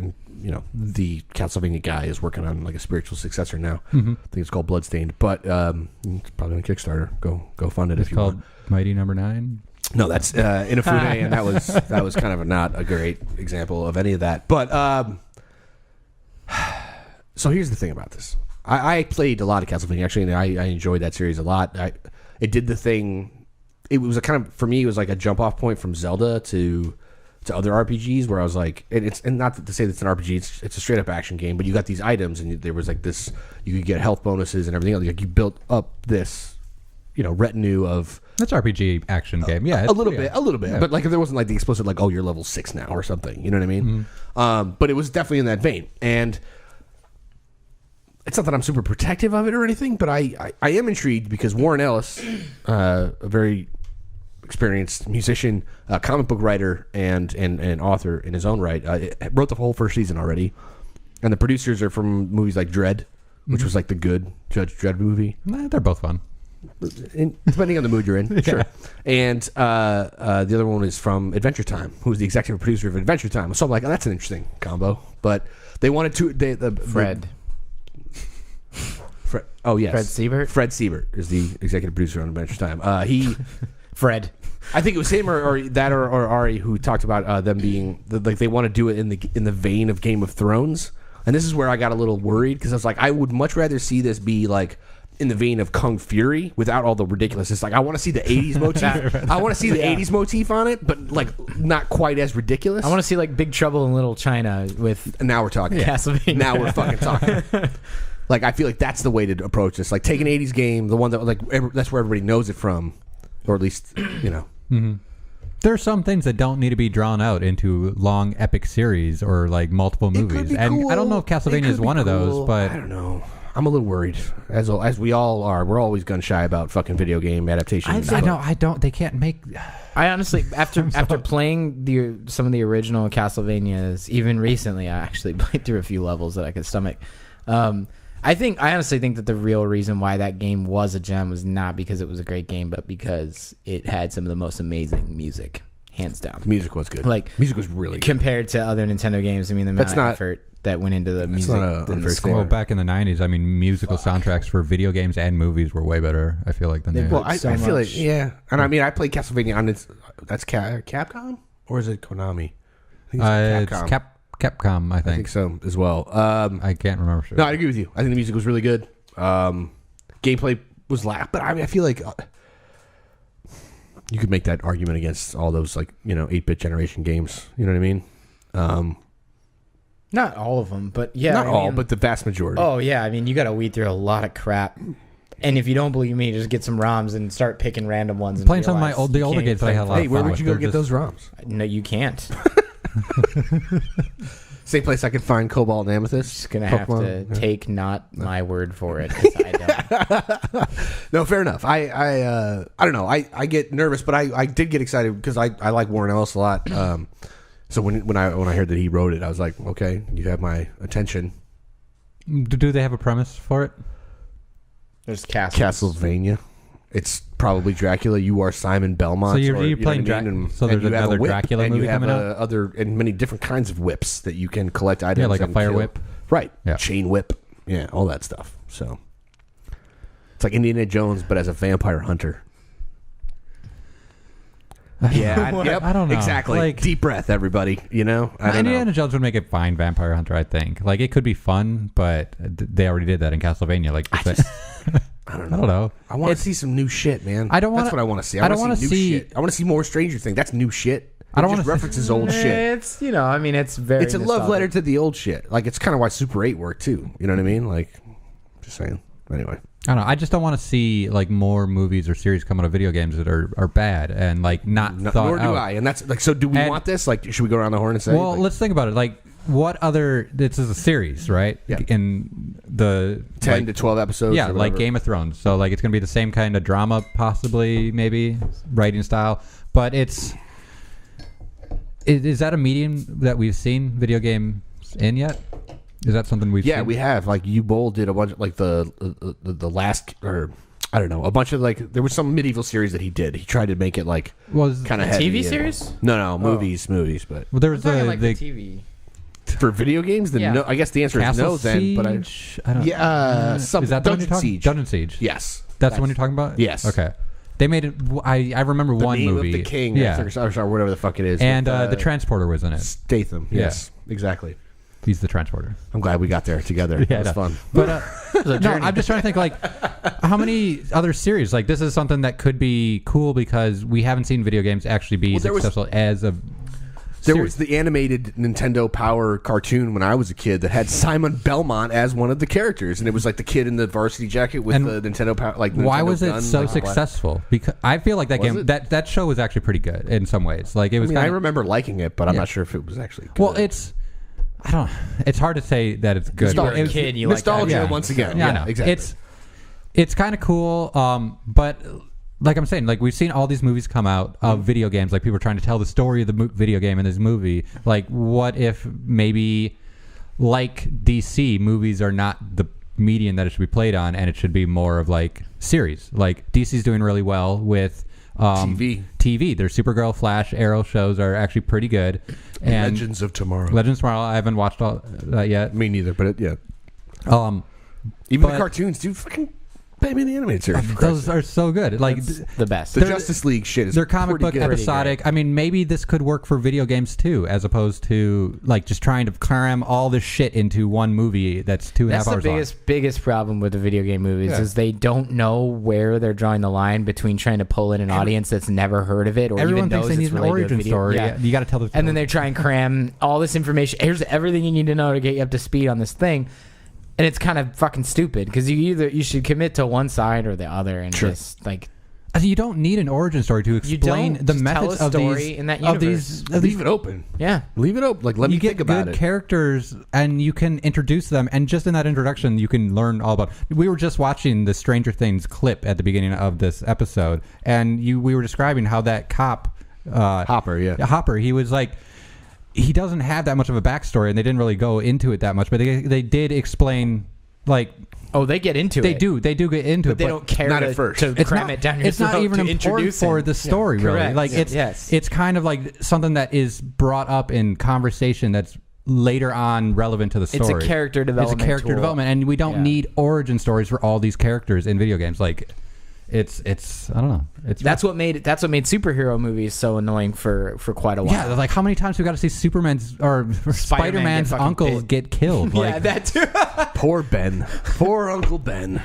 the Castlevania guy, is working on like a spiritual successor now. Mhm. I think it's called Bloodstained, but it's probably on Kickstarter. Go fund it it's if you called want. Mighty Number 9. No, that's Inafune, and that was kind of not a great example of any of that. But so here's the thing about this. I played a lot of Castlevania actually, and I enjoyed that series a lot. It did the thing. It was a kind of, for me, it was like a jump off point from Zelda to other RPGs where I was like, and not to say that it's an RPG, it's a straight up action game, but you got these items and there was like this, you could get health bonuses and everything else. Like you built up this, retinue of. That's RPG action game. Yeah, a little bit, Yeah. but like there wasn't like the explicit like, oh, you're level 6 now or something. You know what I mean? But it was definitely in that vein, and it's not that I'm super protective of it or anything, but I am intrigued because Warren Ellis, a very experienced musician, comic book writer, and author in his own right, wrote the whole first season already, and the producers are from movies like Dredd, which was like the good Judge Dredd movie. They're both fun. Depending on the mood you're in, sure. And the other one is from Adventure Time, who's the executive producer of Adventure Time. So I'm like, oh, that's an interesting combo. But they wanted to. Fred. Oh yes, Fred Siebert? Fred Siebert is the executive producer on Adventure Time. He, Fred. I think it was him or Ari who talked about them being like they want to do it in the vein of Game of Thrones. And this is where I got a little worried because I was like, I would much rather see this be like in the vein of Kung Fury without all the ridiculousness. Like I want to see the 80s motif. I want to see the 80s motif on it, but like not quite as ridiculous. I want to see like Big Trouble in Little China with And now we're talking. Castlevania. Now we're fucking talking. Like I feel like that's the way to approach this. Like take an 80s game, the one that like that's where everybody knows it from, or at least Mm-hmm. There are some things that don't need to be drawn out into long epic series or like multiple movies. And I don't know if Castlevania is one of those, but I don't know. I'm a little worried, as we all are. We're always gun shy about fucking video game adaptations. I don't. They can't make. I honestly, after playing some of the original Castlevanias, even recently, I actually played through a few levels that I could stomach. I honestly think that the real reason why that game was a gem was not because it was a great game, but because it had some of the most amazing music, hands down. The music was good. Like music was really good. compared to other Nintendo games. I mean, the amount of effort that went into the music. not than the unfair score. Well, back in the 90s, I mean, musical soundtracks for video games and movies were way better, I feel like, than they Well, are. I feel like, yeah. And I mean, I played Castlevania on this. That's Capcom? Or is it Konami? I think It's Capcom, I I think think. so as well. I can't remember. Sure. No, I agree with you. I think the music was really good. Gameplay was but I mean, I feel like you could make that argument against all those 8-bit generation games. You know what I mean? Not all of them, but yeah. Not I all, mean- but the vast majority. Oh yeah, I mean you got to weed through a lot of crap. And if you don't believe me, just get some ROMs and start picking random ones. And Playing some of my realize the you older can't games that I play had a lot Hey, of where fun would you with. go get those ROMs? No, you can't. Same place I could find Cobalt and Amethyst. Just gonna have to take not my word for it. 'Cause I don't. No, fair enough. I don't know. I get nervous, but I did get excited because I like Warren Ellis a lot. So when I heard that he wrote it, I was like, okay, you have my attention. Do they have a premise for it? There's castles. Castlevania. It's probably Dracula. You are Simon Belmont. So you're or, you playing know what I mean? So there's you have a another whip, Dracula and movie you have coming out? other and many different kinds of whips that you can collect items. Yeah, like a and fire kill. whip. Right. Yeah. Chain whip. Yeah, all that stuff. So it's like Indiana Jones, but as a vampire hunter. Yeah, I don't know. Exactly. Like- Deep breath, everybody. You know, I don't Indiana know. Jones would make a fine vampire hunter, I think. Like, it could be fun, but they already did that in Castlevania. Like, I don't I don't know. I want to see some new shit, man. I don't wanna- That's what I want to see. I don't want wanna to see new see- shit. I want to see more Stranger Things. That's new shit. I don't It want just to references old shit. It's it's very. It's a love nostalgic. letter to the old shit. Like, it's kind of why Super 8 worked too. You know what I mean? Like, just saying. Anyway. I don't know. I just don't want to see like more movies or series come out of video games that are bad and like not thought Nor do out. I. And that's like, so do we want this? Like, should we go around the horn and say? Well, like, let's think about it. Like, what other? This is a series, right? Yeah. In the 10 to 12 episodes. Yeah, or like whatever. Game of Thrones. So like it's gonna be the same kind of drama, possibly, maybe writing style. But is that a medium that we've seen video games in yet? Is that something we've seen? Yeah, we have. Like, U-Bowl did a bunch of, like, the last, or I don't know, a bunch of, like, there was some medieval series that he did. He tried to make it, like, kind of heavy. TV series? No, movies. But Well, there was I'm talking the like the TV. for video games, then Yeah. no. I guess the answer is Castle no. Then, but Siege? I don't. yeah, some Is that the one Dungeon you're talking? Siege. Dungeon Siege. Yes, That's the one you're talking about. Yes. Okay. They made it. I remember the one name movie. of the king. Yeah. or whatever the fuck it is. And with, the transporter was in it. Statham. Yes, exactly. He's the transporter. I'm glad we got there together. Yeah, That was fun. But no, I'm just trying to think like how many other series like this is something that could be cool because we haven't seen video games actually be successful as a. There series. was the animated Nintendo Power cartoon when I was a kid that had Simon Belmont as one of the characters, and it was like the kid in the varsity jacket with And the Nintendo Power. Like, why Nintendo was it gun, so like, successful? Because I feel like that Was game it? that show was actually pretty good in some ways. Like it was. I remember liking it, but I'm not sure if it was actually good. Well, I don't. It's hard to say that it's good. Nostalgia. It was- Kid, you like nostalgia that. once again. Yeah, I Yeah, know. exactly. It's kind of cool, but like I'm saying, like we've seen all these movies come out of video games. Like people are trying to tell the story of the video game in this movie. Like, what if maybe, like DC, movies are not the medium that it should be played on, and it should be more of like series. Like DC's doing really well with TV. Their Supergirl, Flash, Arrow shows are actually pretty good. And Legends of Tomorrow. Legends of Tomorrow, I haven't watched all that yet. Me neither, but yeah. Um, Even but- the cartoons, dude. Fucking Batman the Animated Series. for Christ's those sake. are so good. Like It's the best. The they're- Justice League shit is they're comic pretty book good. episodic. I mean, maybe this could work for video games too, as opposed to like just trying to cram all this shit into one movie that's 2.5 That's hours the long. biggest problem with the video game movies is they don't know where they're drawing the line between trying to pull in an audience that's never heard of it or Everyone even thinks knows they it's need an related to a origin video. story. Yeah. You got to tell the And then they try and cram all this information. Here's everything you need to know to get you up to speed on this thing. And it's kind of fucking stupid because you should commit to one side or the other and just like You don't need an origin story to explain don't. the Just tell methods a of story these in that of universe. these. Leave it open. yeah. Leave it open. Like, let You me get think about good it. characters, and you can introduce them. And just in that introduction, you can learn all about. We were just watching the Stranger Things clip at the beginning of this episode, and we were describing how that cop Hopper, yeah. Hopper, he was like. He doesn't have that much of a backstory, and they didn't really go into it that much. But they did explain, like Oh, they get into they it. do get into But it. they don't care not to, at first. to It's cram not, it down your it's not throat even to important introduce for him. the story, really. Correct. Like it's kind of like something that is brought up in conversation that's later on relevant to the story. It's a character development. It's a character tool. development, and we don't Yeah. need origin stories for all these characters in video games. Like, it's I don't know. That's what made superhero movies so annoying for quite a while. yeah. Like how many times we got to see Superman's or Spider-Man's get fucking uncle bit. get killed? Yeah, Like, that too. Poor Ben. Poor Uncle Ben.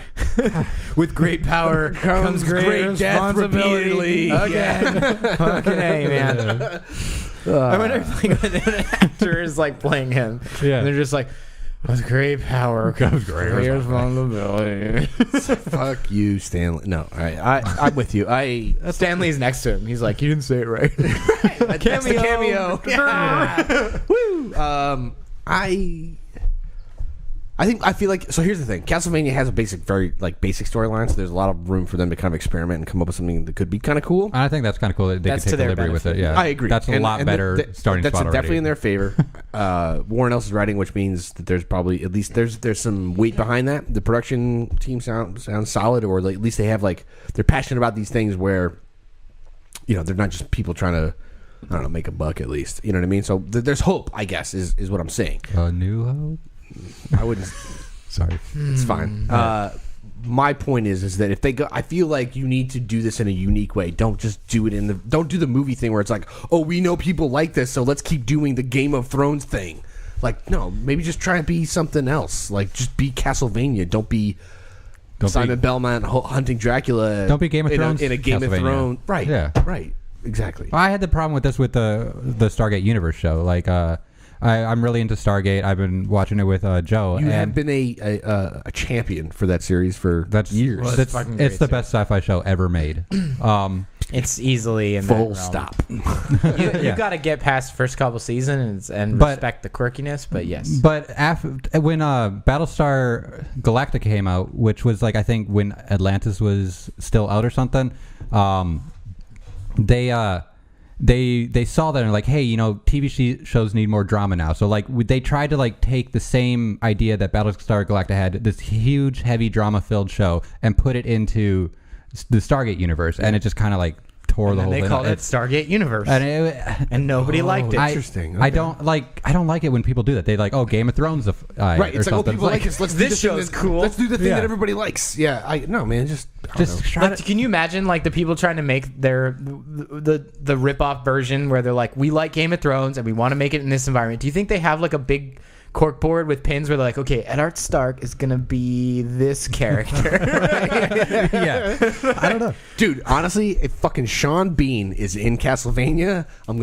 With great power comes great death responsibility. repeatedly. Again. Fucking A, man. I wonder if like when an actor is like playing him, Yeah. and they're just like, with great power comes great responsibility. Fuck you, Stanley. No, all right. I'm with you. Stanley's next to him. He's like, you didn't say it right. That's the cameo. Yeah. Woo. I feel like, so here's the thing. Castlevania has a very basic storyline, so there's a lot of room for them to kind of experiment and come up with something that could be kind of cool. I think that's kind of cool that they That's could to take the their liberty with it. benefit. Yeah, I agree. That's a lot better starting That's spot already. definitely in their favor. Warren Ellis is writing, which means that there's probably at least there's some weight behind that. The production team sounds solid, or at least they have they're passionate about these things where, they're not just people trying to, I don't know, make a buck at least. You know what I mean? So there's hope, I guess, is what I'm saying. A New Hope. I wouldn't. Sorry. It's fine. My point is that if they go, I feel like you need to do this in a unique way. Don't just do it don't do the movie thing where it's like, oh, we know people like this, so let's keep doing the Game of Thrones thing. Like, no, maybe just try to be something else. Like, just be Castlevania. Don't be Simon Belmont hunting Dracula. Don't be Game of Thrones in a Game of Castlevania. Thrones. Right. Yeah. Right. exactly. I had the problem with this with the Stargate Universe show. Like, I'm really into Stargate. I've been watching it with Joe. You have been a champion for that series for years. Well, it's the best sci-fi show ever made. It's easily in full that realm. stop. You got to get past the first couple seasons and respect the quirkiness, but yes. But when Battlestar Galactica came out, which was like I think when Atlantis was still out or something, they saw that and like, hey, TV shows need more drama now. So like they tried to like take the same idea that Battlestar Galactica had, this huge, heavy drama-filled show, and put it into the Stargate universe, and it just kind of like tore the whole thing. They called it Stargate Universe, and nobody liked it. Interesting. Okay. I don't like it when people do that. They like, Game of Thrones, right? It's or like, something. people like this. This show is cool. Let's do the thing that everybody likes. Yeah, no, man, just try to. Can you imagine like the people trying to make the rip-off version where they're like, we like Game of Thrones and we want to make it in this environment? Do you think they have like a big corkboard with pins where they're like, okay, Eddard Stark is gonna be this character? Yeah, I don't know, dude. Honestly, if fucking Sean Bean is in Castlevania, I'm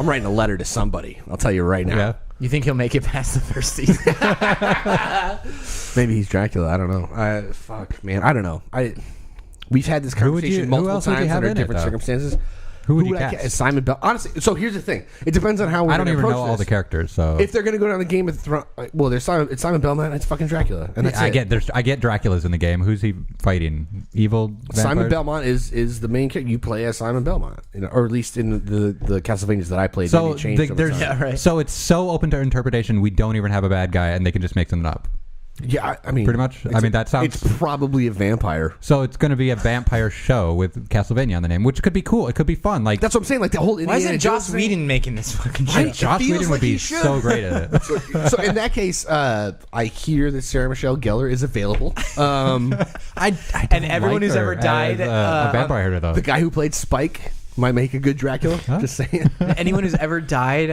writing a letter to somebody. I'll tell you right now. Yeah. You think he'll make it past the first season? Maybe he's Dracula. I don't know. Fuck, man. I don't know. We've had this conversation multiple times under different circumstances. Who would you cast? Simon Bell. Honestly, so here's the thing. It depends on how we're going to approach this. I don't even know all the characters. So if they're going to go down the Game of Thrones, well, it's Simon Belmont. It's fucking Dracula, and that's it. I get Dracula's in the game. Who's he fighting? Evil vampires? Simon Belmont is the main character. You play as Simon Belmont, or at least in the Castlevanias that I played. So right. So it's so open to interpretation. We don't even have a bad guy, and they can just make something up. Yeah, I mean, pretty much. I mean, that sounds. It's probably a vampire. So it's going to be a vampire show with Castlevania on the name, which could be cool. It could be fun. Like that's what I'm saying. Like the whole. Why isn't Joss Whedon making this fucking show? Joss Whedon would be so great at it. So in that case, I hear that Sarah Michelle Gellar is available. And everyone who's ever died, a vampire, though. The guy who played Spike might make a good Dracula. Huh? Just saying. Anyone who's ever died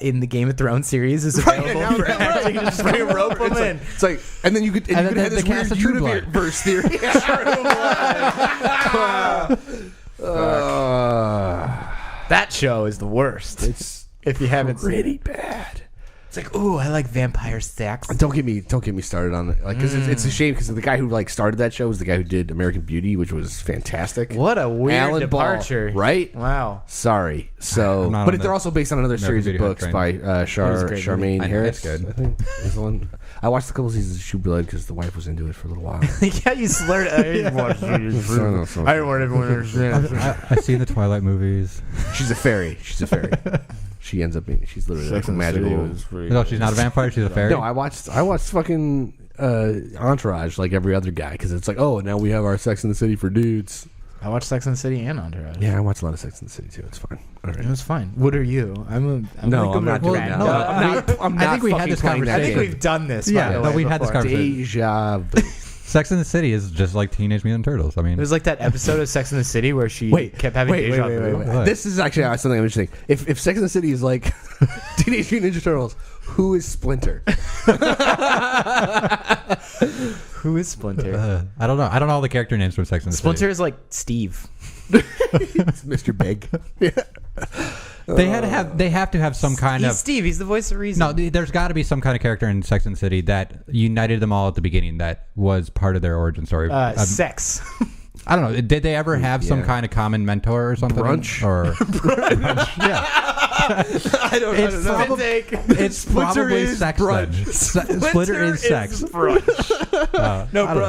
in the Game of Thrones series is available for acting. Just rope them in. It's like, and then you could have this weird universe theory. That show is the worst. It's if you haven't pretty seen it. Bad. It's like, ooh, I like vampire sex. Don't get me started on it. Like, because it's a shame because the guy who like started that show was the guy who did American Beauty, which was fantastic. What a weird Alan departure, Ball, right? Wow. Sorry. So, but they're also based on another series of books by Charmaine Harris. Good. I think is the one. I watched a couple seasons of Shoe Blood because the wife was into it for a little while. Yeah, you slurred. I didn't want everyone to understand. I've seen the Twilight movies. She's a fairy. She ends up being. She's literally like magical. No, she's not a vampire. She's a fairy. No, I watched fucking Entourage like every other guy because it's like, oh, now we have our Sex in the City for dudes. I watched Sex and the City and Entourage. Yeah, I watched a lot of Sex in the City too. It's fine. All right. It was fine. What are you? I'm not doing that. I'm not. I think we had this conversation. I think we've done this. Yeah, but we had this conversation. Deja vu. Sex in the City is just like Teenage Mutant Turtles. I mean, it was like that episode of Sex in the City where she kept having deja vu. Wait. This is actually something I'm interesting. If Sex in the City is like Teenage Mutant Ninja Turtles, who is Splinter? Who is Splinter? I don't know. I don't know all the character names from Sex and the Splinter City. is like Steve. It's Mr. Big. Yeah. They have to have some kind of Steve. He's the voice of reason. No, there's got to be some kind of character in Sex and the City that united them all at the beginning. That was part of their origin story. Sex. I don't know. Did they ever have some kind of common mentor or something? Brunch? Or brunch? Yeah. I don't know. It's probably sex. Splinter is sex. Brunch.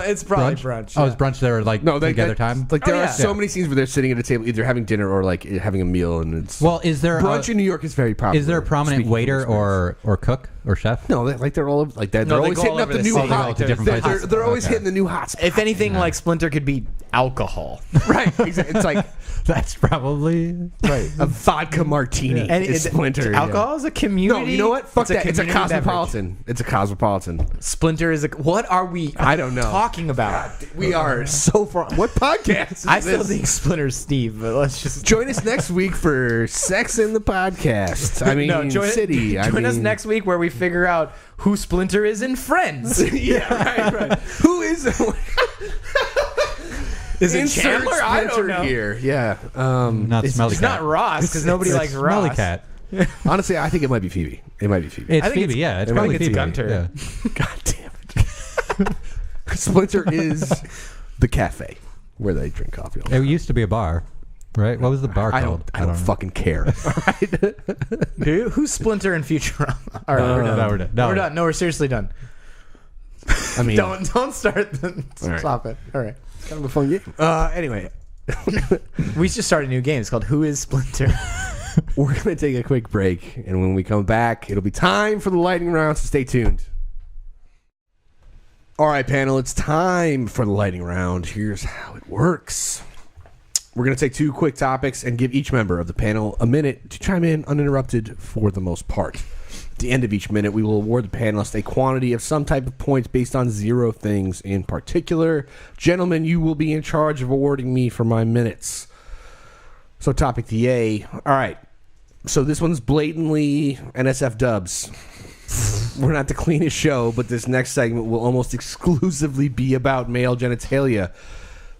It's probably brunch. Oh, it's brunch. They're like together time. Like there are so many scenes where they're sitting at a table, either having dinner or like having a meal, and it's is there brunch in New York is very popular. Is there a prominent waiter or cook or chef? No, they're all like that. They're always hitting up the new hot. They're always hitting the new hot spots. If anything, like Splinter could be alcohol. Right. Exactly. It's like that's probably right. A vodka martini is Splinter. Alcohol is a community. No, you know what? Fuck that. It's a cosmopolitan. Beverage. It's a cosmopolitan. Splinter is a. What are we? I don't know. Talking about. God, we are so far. What podcast? I still think Splinter's Steve, but let's just join us next week for Sex in the Podcast. I mean, City. Join us next week where we figure out who Splinter is in Friends. Yeah, right. Who is? Is it Insert Chandler? I don't Splinter know. here. Yeah. Not Smelly It's Cat. not Ross because nobody likes Ross. Smelly Cat. Honestly, I think it might be Phoebe. It might be Phoebe. It's I think Phoebe, yeah. It's I probably think it's Phoebe. Gunter. Yeah. God damn it. Splinter is the cafe where they drink coffee. All the It time. used to be a bar, right? What was the bar I called? don't fucking care. All right. Who's Splinter in Futurama? All right, we're done. No, we're done. No. We're done. No, we're seriously done. I mean, Don't start. right. Stop it. All right. kind of a fun game. Anyway, We should start a new game. It's called Who is Splinter? we're going to take a quick break. And when we come back, it'll be time for the lightning round, so stay tuned. All right, panel, it's time for the lightning round. Here's how it works. We're going to take two quick topics and give each member of the panel a minute to chime in uninterrupted for the most part. At the end of each minute, we will award the panelists a quantity of some type of points based on 0 things in particular. Gentlemen, you will be in charge of awarding me for my minutes. So topic TA. All right. So this one's blatantly NSF dubs. We're not the cleanest show, but this next segment will almost exclusively be about male genitalia,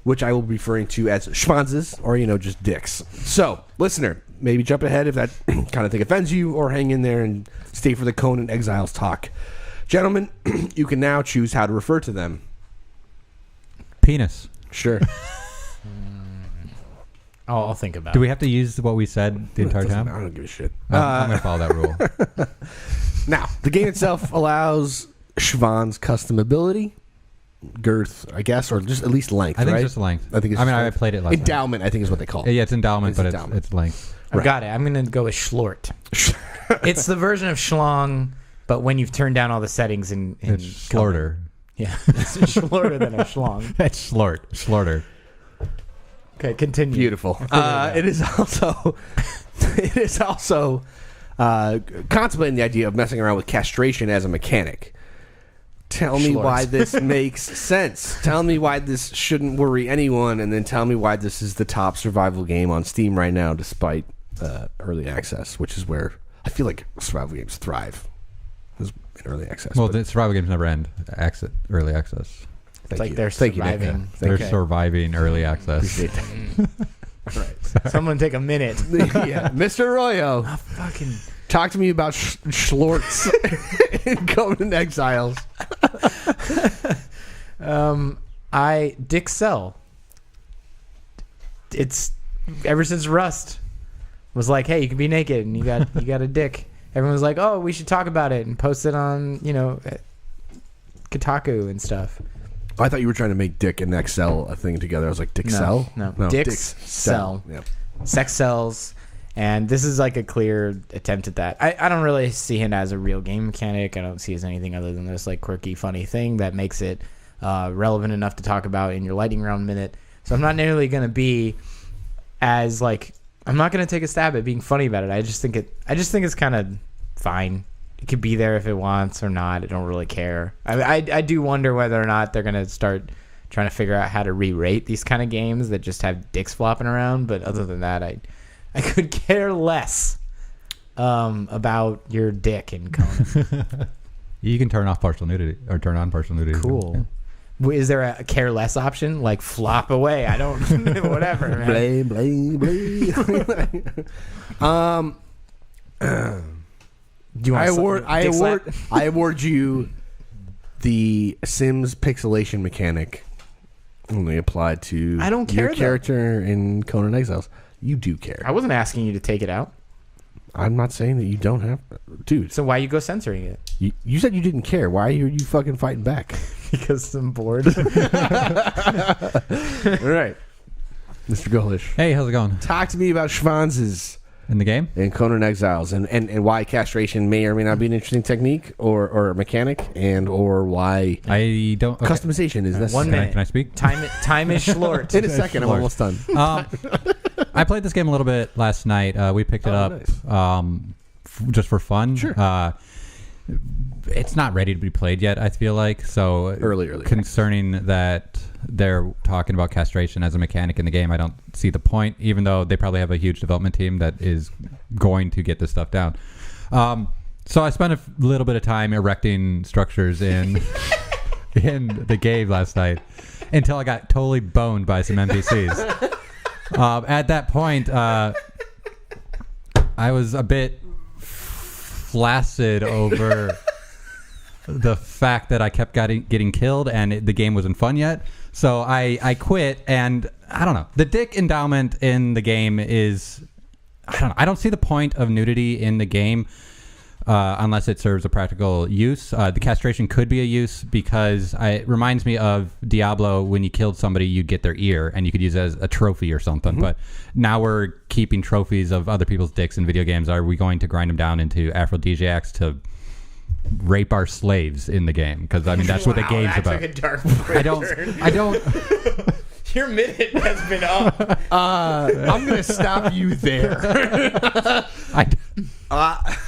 which I will be referring to as shvanzes, or, just dicks. So, listener, maybe jump ahead if that kind of thing offends you, or hang in there and stay for the Conan Exiles talk. Gentlemen, you can now choose how to refer to them. Penis. Sure. I'll think about Do it. we have to use what we said the entire I time? don't give a shit. I'm going to follow that rule. Now, the game itself allows Shvan's customability, girth, I guess, or just at least length, I think right? it's just length. I think it's I mean, just I length. played it last night. Endowment, I think is what they call it. Yeah, it's endowment, but endowment. it's length. I've got it. I'm going to go with Schlort. It's the version of Schlong, but when you've turned down all the settings in It's Slorter. Yeah, it's Schlorter than a Schlong. It's Slorter. Okay, continue. Beautiful. It is also contemplating the idea of messing around with castration as a mechanic. Tell me Schlorts. why this makes sense. Tell me why this shouldn't worry anyone, and then tell me why this is the top survival game on Steam right now, despite early access, which is where I feel like survival games thrive. Is in early access. Well, but the survival games never end. Early access. It's like you. they're Thank you, Nick. surviving. They're Thank you. surviving early access. Appreciate that. All right. Someone take a minute. Yeah. Mr. Arroyo, Fucking. talk to me about Schlorts in Conan Exiles. Dick Cell. It's ever since Rust was like, hey, you can be naked and you got a dick. Everyone was like, oh, we should talk about it and post it on Kotaku and stuff. I thought you were trying to make Dick and Excel a thing together. I was like, Dick Cell? No. Dick's Dick's Cell. Yep. Sex sells, and this is like a clear attempt at that. I don't really see it as a real game mechanic. I don't see it as anything other than this like quirky, funny thing that makes it relevant enough to talk about in your lightning round minute. So I'm not nearly going to be as like, I'm not going to take a stab at being funny about it. I just think it's kind of fine. It could be there if it wants or not. I don't really care. I do wonder whether or not they're going to start trying to figure out how to re-rate these kind of games that just have dicks flopping around. But other than that, I could care less about your dick in Conan. You can turn off partial nudity or turn on partial nudity. Cool. Is there a care less option? Like flop away? I don't. Whatever. Man. Do you want I award you the Sims pixelation mechanic only applied to I don't care, your though. character in Conan Exiles. You do care. I wasn't asking you to take it out. I'm not saying that you don't have, dude. So why you go censoring it? You said you didn't care. Why are you fucking fighting back? Because I'm bored. All right, Mr. Golesh, Hey, how's it going? talk to me about schwanzes In the game? in Conan Exiles and why castration may or may not be an interesting technique or a mechanic, and or why I don't. Okay. customization is necessary. 1 minute. Can I speak? Time is short. In a second, I'm Lord. almost done. I played this game a little bit last night. We picked it up just for fun. Sure. It's not ready to be played yet, I feel like. So Early. Concerning that they're talking about castration as a mechanic in the game, I don't see the point, even though they probably have a huge development team that is going to get this stuff down. So I spent a little bit of time erecting structures in in the game last night until I got totally boned by some NPCs. At that point, I was a bit flaccid over the fact that I kept getting killed and the game wasn't fun yet. So I quit, and I don't know. The dick endowment in the game is... I don't see the point of nudity in the game unless it serves a practical use. The castration could be a use because it reminds me of Diablo. When you killed somebody, you'd get their ear, and you could use it as a trophy or something. Mm-hmm. But now we're keeping trophies of other people's dicks in video games. Are we going to grind them down into aphrodisiacs to rape our slaves in the game? Because, I mean, that's what the game's about. Like a dark I don't... Your minute has been up. I'm going to stop you there.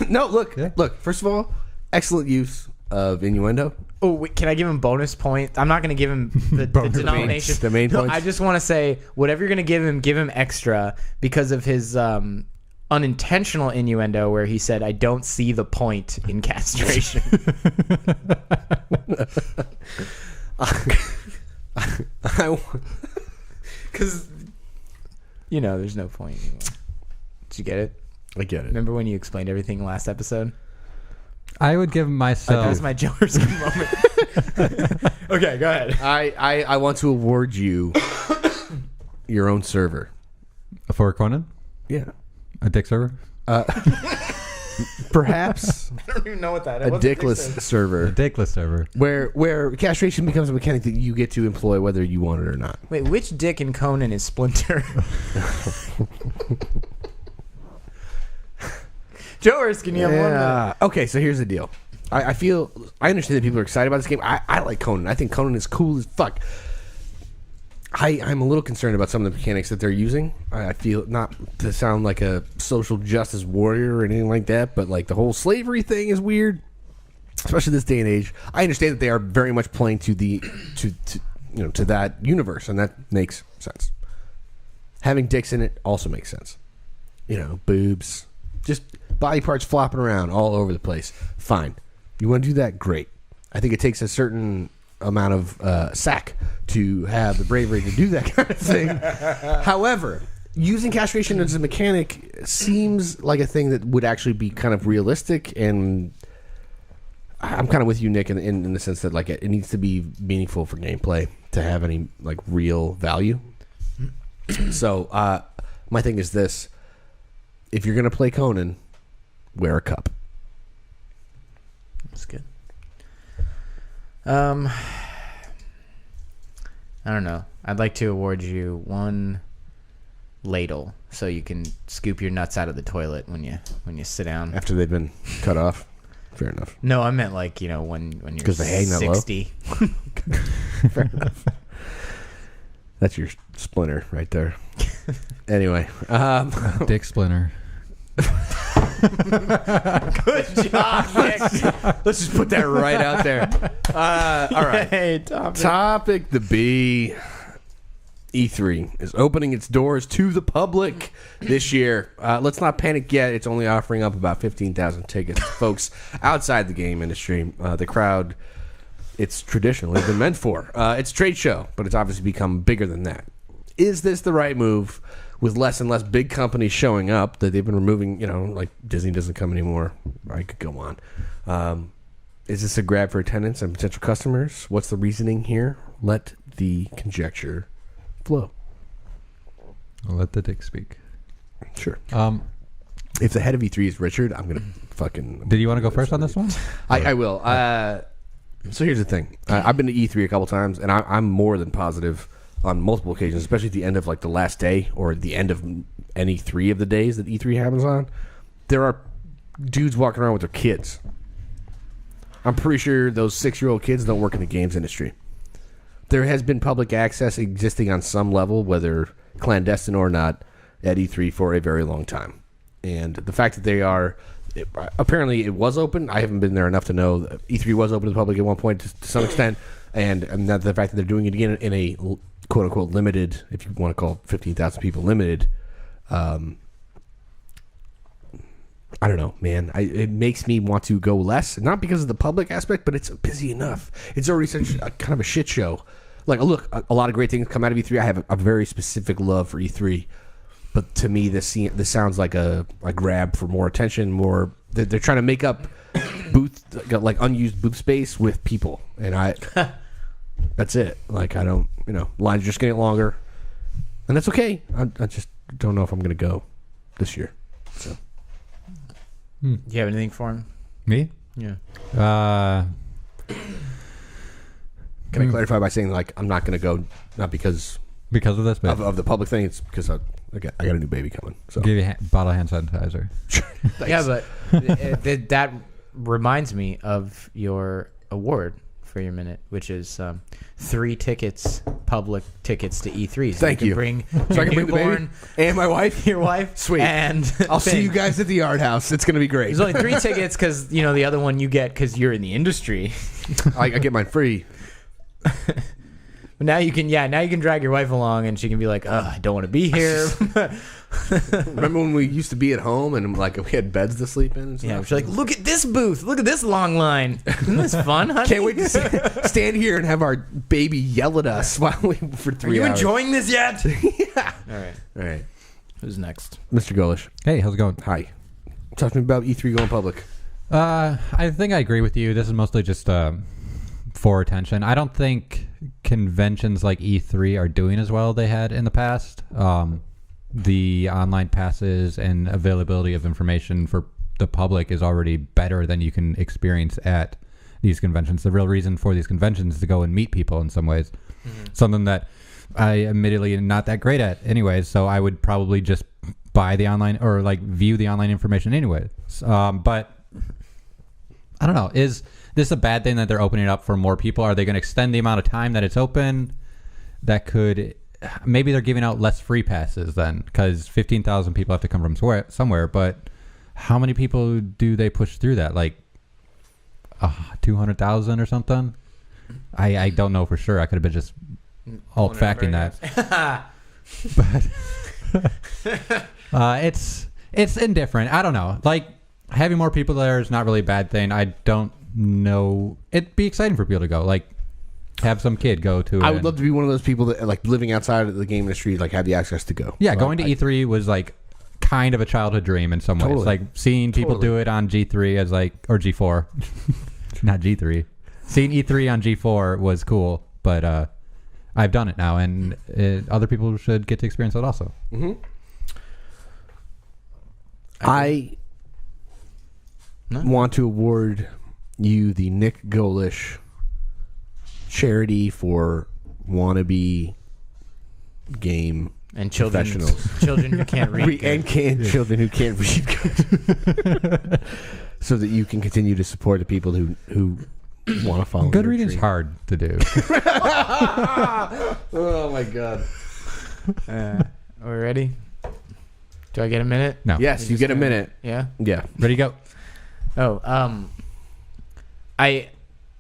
No, look. Yeah. Look, first of all, excellent use of innuendo. Oh, wait, can I give him bonus point? I'm not going to give him the denomination. The main points. I just want to say, whatever you're going to give him extra because of his unintentional innuendo where he said, I don't see the point in castration. Because, there's no point anymore. Did you get it? I get it. Remember when you explained everything last episode? I would give myself... That was my Joe Erskine moment. Okay, go ahead. I want to award you your own server. For Conan? Yeah. A dick server? Perhaps I don't even know what that is. a dickless server. A dickless server. Where castration becomes a mechanic that you get to employ whether you want it or not. Wait, which dick in Conan is Splinter? Joe Erskine, you have 1 minute. Okay, so here's the deal. I understand that people are excited about this game. I like Conan. I think Conan is cool as fuck. I'm a little concerned about some of the mechanics that they're using. I feel, not to sound like a social justice warrior or anything like that, but like the whole slavery thing is weird, especially this day and age. I understand that they are very much playing to that universe, and that makes sense. Having dicks in it also makes sense. Boobs, just body parts flopping around all over the place. Fine. You want to do that? Great. I think it takes a certain amount of sack to have the bravery to do that kind of thing. However, using castration as a mechanic seems like a thing that would actually be kind of realistic, and I'm kind of with you, Nick, in the sense that like it needs to be meaningful for gameplay to have any like real value. So my thing is this: if you're gonna play Conan, wear a cup. That's good. I don't know. I'd like to award you 1 ladle so you can scoop your nuts out of the toilet when you sit down After they've been cut off. Fair enough. No, I meant like when you're 'Cause they hang that low? 60. Fair enough. That's your Splinter right there. Anyway, Dick Splinter. Good job, Nick. let's just put that right out there. All right. Hey, Topic the B. E3 is opening its doors to the public this year. Let's not panic yet. It's only offering up about 15,000 tickets to folks outside the game industry. The crowd it's traditionally been meant for. It's a trade show, but it's obviously become bigger than that. Is this the right move? With less and less big companies showing up, that they've been removing, like Disney doesn't come anymore. I could go on. Is this a grab for attendance and potential customers? What's the reasoning here? Let the conjecture flow. I'll let the dick speak. Sure. If the head of E3 is Richard, I'm gonna fucking. Did you want to go first on this one? I will. So here's the thing. I've been to E3 a couple times, and I'm more than positive on multiple occasions, especially at the end of like the last day or the end of any 3 of the days that E3 happens on. There are dudes walking around with their kids. I'm pretty sure those 6-year-old kids don't work in the games industry. There has been public access existing on some level, whether clandestine or not, at E3 for a very long time. And the fact that they are... apparently it was open. I haven't been there enough to know that E3 was open to the public at one point to some extent. And the fact that they're doing it again in a quote-unquote limited, if you want to call 15,000 people limited, I don't know, man. It makes me want to go less, not because of the public aspect, but it's busy enough. It's already such a kind of a shit show. Like, look, a lot of great things come out of E3. I have a very specific love for E3, but to me, this sounds like a grab for more attention. More, they're trying to make up booth, like unused booth space with people, and that's it. Like, I don't, lines are just getting longer, and that's okay. I just don't know if I'm going to go this year. So, do you have anything for him? Me? Yeah. Can I clarify by saying, like, I'm not going to go, not because of this, but of the public thing. It's because I got a new baby coming. So give you a bottle of hand sanitizer. Yeah, but that reminds me of your award for your minute, which is 3 tickets, public tickets to E3. So Thank you. Bring So I can bring the baby and my wife. Your wife. Sweet. And I'll see Finn. you guys at the Yard House. It's going to be great. There's only 3 tickets because the other one you get because you're in the industry. I get mine free. But now you can drag your wife along and she can be like, I don't want to be here. Remember when we used to be at home and like we had beds to sleep in? And stuff? Yeah, she's like, look at this booth. Look at this long line. Isn't this fun, honey? Can't wait to stand here and have our baby yell at us while we for 3 Are you hours. enjoying this yet? Yeah. All right. Who's next? Mr. Golesh. Hey, how's it going? Hi. Talk to me about E3 going public. I think I agree with you. This is mostly just for attention. I don't think conventions like E3 are doing as well as they had in the past. The online passes and availability of information for the public is already better than you can experience at these conventions. The real reason for these conventions is to go and meet people in some ways. Mm-hmm. Something that I admittedly am not that great at anyways, so I would probably just buy the online or like view the online information anyways. But I don't know. Is this a bad thing that they're opening it up for more people? Are they going to extend the amount of time that it's open? That could... Maybe they're giving out less free passes then, because 15,000 people have to come from somewhere. But how many people do they push through that? Like 200,000 or something? I don't know for sure. I could have been just alt-facting that. But it's indifferent. I don't know. Like, having more people there is not really a bad thing. I don't know. It'd be exciting for people to go. Like, have some kid go to it. I would love to be one of those people that, like, living outside of the game industry, like, have the access to go. Yeah, going to E3 was, like, kind of a childhood dream in some ways. Totally. Like, seeing people do it on G3 as, like, or G4. Not G3. Seeing E3 on G4 was cool, but I've done it now, and other people should get to experience it also. Mm-hmm. I want to award you the Nikk Golesh charity for wannabe game and children who can't read children who can't read good. So that you can continue to support the people who want to follow good reading's hard to do. Oh my god. Are we ready? Do I get a minute? No. Yes, you get a minute. Yeah. Ready, go. I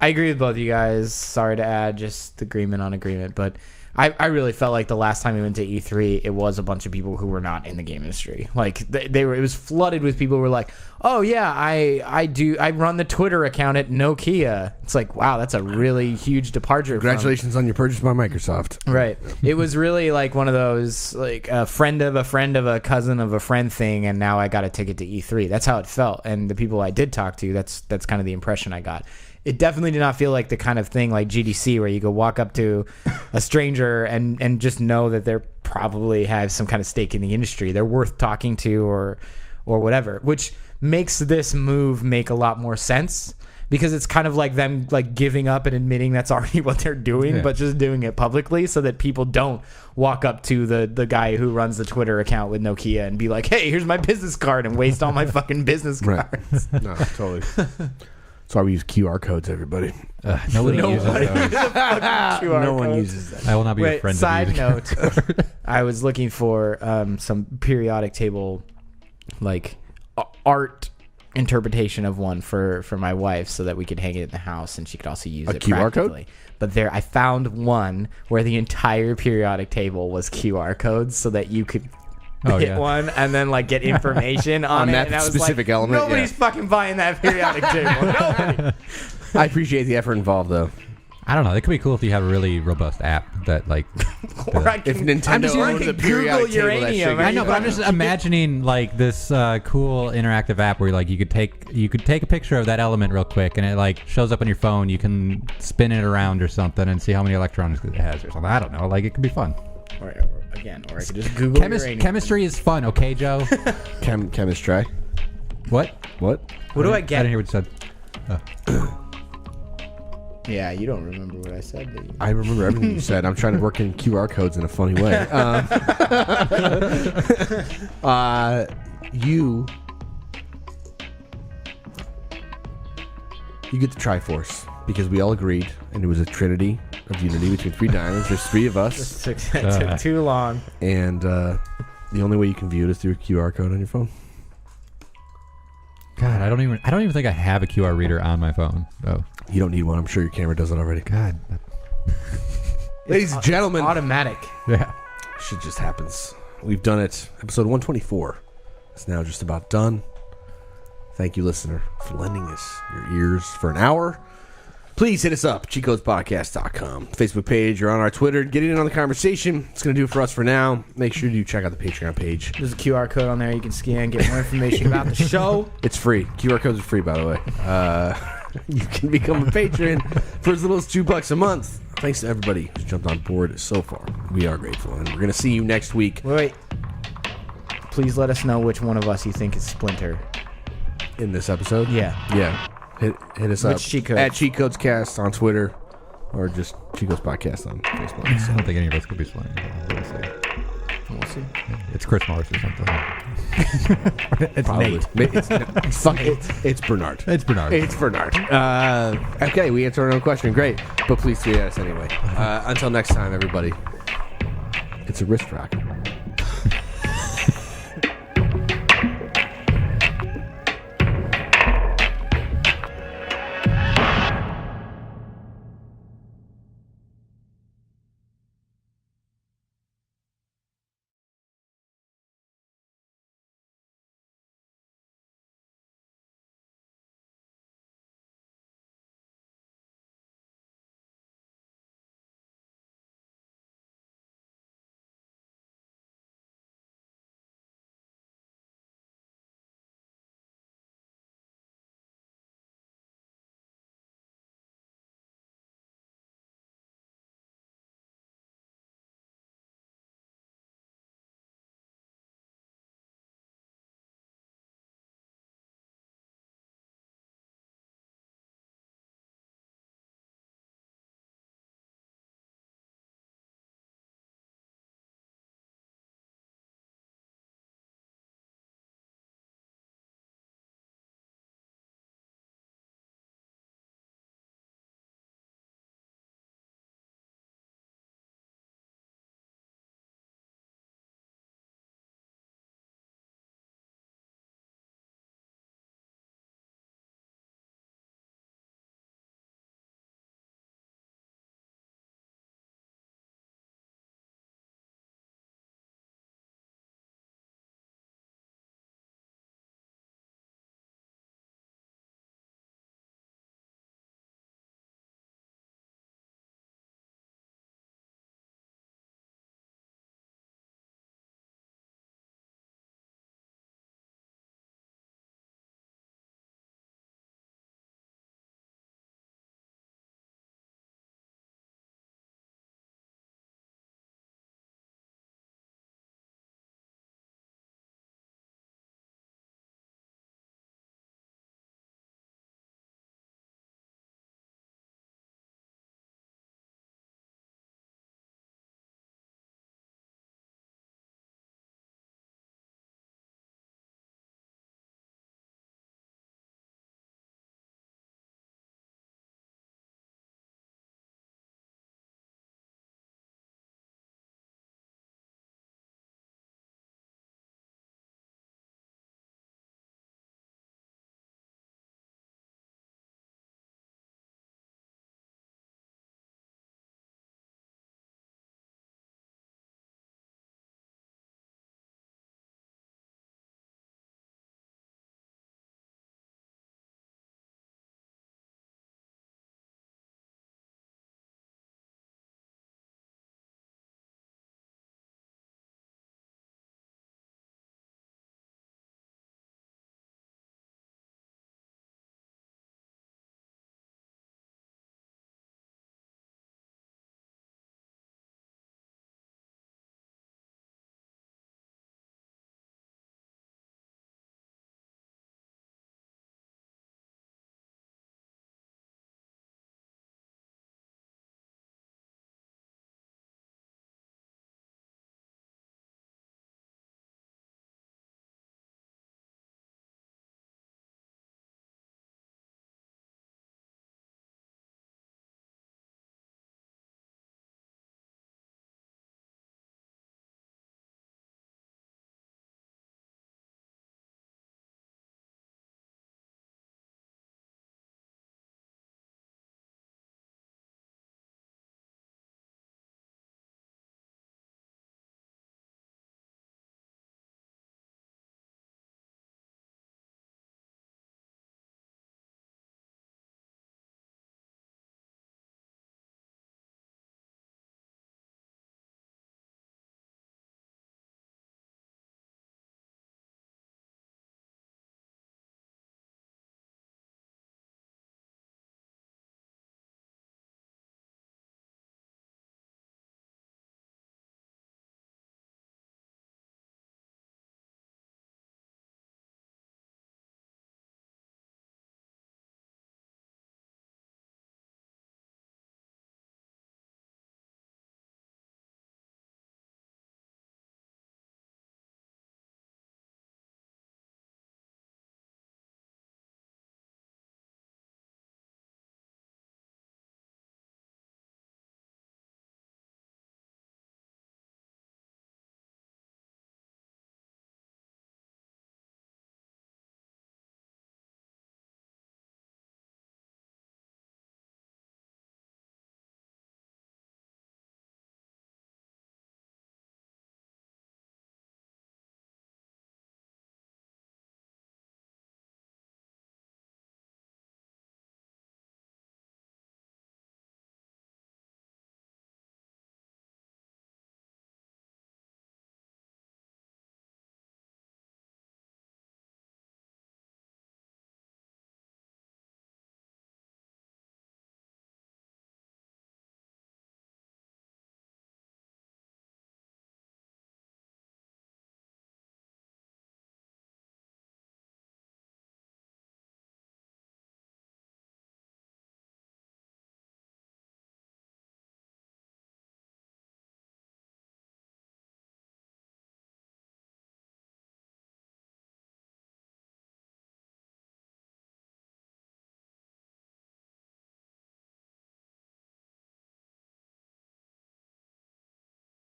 agree with both of you guys. Sorry to add just agreement on agreement, but I really felt like the last time we went to E3, it was a bunch of people who were not in the game industry. Like they were, it was flooded with people who were like, "Oh yeah, I run the Twitter account at Nokia." It's like, wow, that's a really huge departure. Congratulations on your purchase by Microsoft. Right. It was really like one of those, like a friend of a friend of a cousin of a friend thing, and now I got a ticket to E3. That's how it felt. And the people I did talk to, that's kind of the impression I got. It definitely did not feel like the kind of thing like GDC where you go walk up to a stranger and just know that they're probably have some kind of stake in the industry. They're worth talking to or whatever, which makes this move make a lot more sense because it's kind of like them like giving up and admitting that's already what they're doing, but just doing it publicly so that people don't walk up to the guy who runs the Twitter account with Nokia and be like, "Hey, here's my business card," and waste all my fucking business cards. Right. No, totally. That's why we use QR codes, everybody. Nobody uses those. No one uses that. I will not be a friend Side of you. note, I was looking for some periodic table, like art interpretation of one for my wife so that we could hang it in the house and she could also use A it QR practically. code? But I found one where the entire periodic table was QR codes so that you could hit yeah. one and then like get information on it. that And I was specific like, element, nobody's yeah. fucking buying that periodic table. Nobody. I appreciate the effort involved, though. I don't know. It could be cool if you have a really robust app that like. Or I If can, Nintendo or I owns can a periodic Google table, that shit uranium. gets I know, but I'm just imagining like this cool interactive app where like you could take a picture of that element real quick and it like shows up on your phone. You can spin it around or something and see how many electrons it has or something. I don't know. Like it could be fun. Or I could just Google uranium. Chemistry is fun, okay, Joe? Chemistry. What? What? What do I I get? didn't hear what you said. Yeah, you don't remember what I said. Do you? I remember everything you said. I'm trying to work in QR codes in a funny way. You get the Triforce because we all agreed, and it was a trinity of unity between 3 diamonds. There's 3 of us, It took too long. and the only way you can view it is through a QR code on your phone. God, I don't even think I have a QR reader on my phone. Oh, You don't need one. I'm sure your camera does it already. God. Ladies and gentlemen, Automatic. Yeah. shit just happens. We've done it. Episode 124 is now just about done. Thank you, listener, for lending us your ears for an hour. Please hit us up, cheatcodespodcast.com, Facebook page, or on our Twitter. Get in on the conversation. It's going to do it for us for now. Make sure you check out the Patreon page. There's a QR code on there you can scan, get more information about the show. It's free. QR codes are free, by the way. You can become a patron for as little as $2 a month. Thanks to everybody who's jumped on board so far. We are grateful, and we're going to see you next week. Wait. Please let us know which one of us you think is Splinter. In this episode? Yeah. Yeah. Hit us Which up cheat codes? at Cheat Codes Cast on Twitter, or just Cheat Codes Podcast on Facebook. I don't think any of us could be slaying. We'll see. It's Chris Morris or something. It's Probably. Nate. It's Bernard. It's Bernard. It's Bernard. Okay, we answered our own question. Great. But please tweet at us anyway. Until next time, everybody. It's a wrist rock.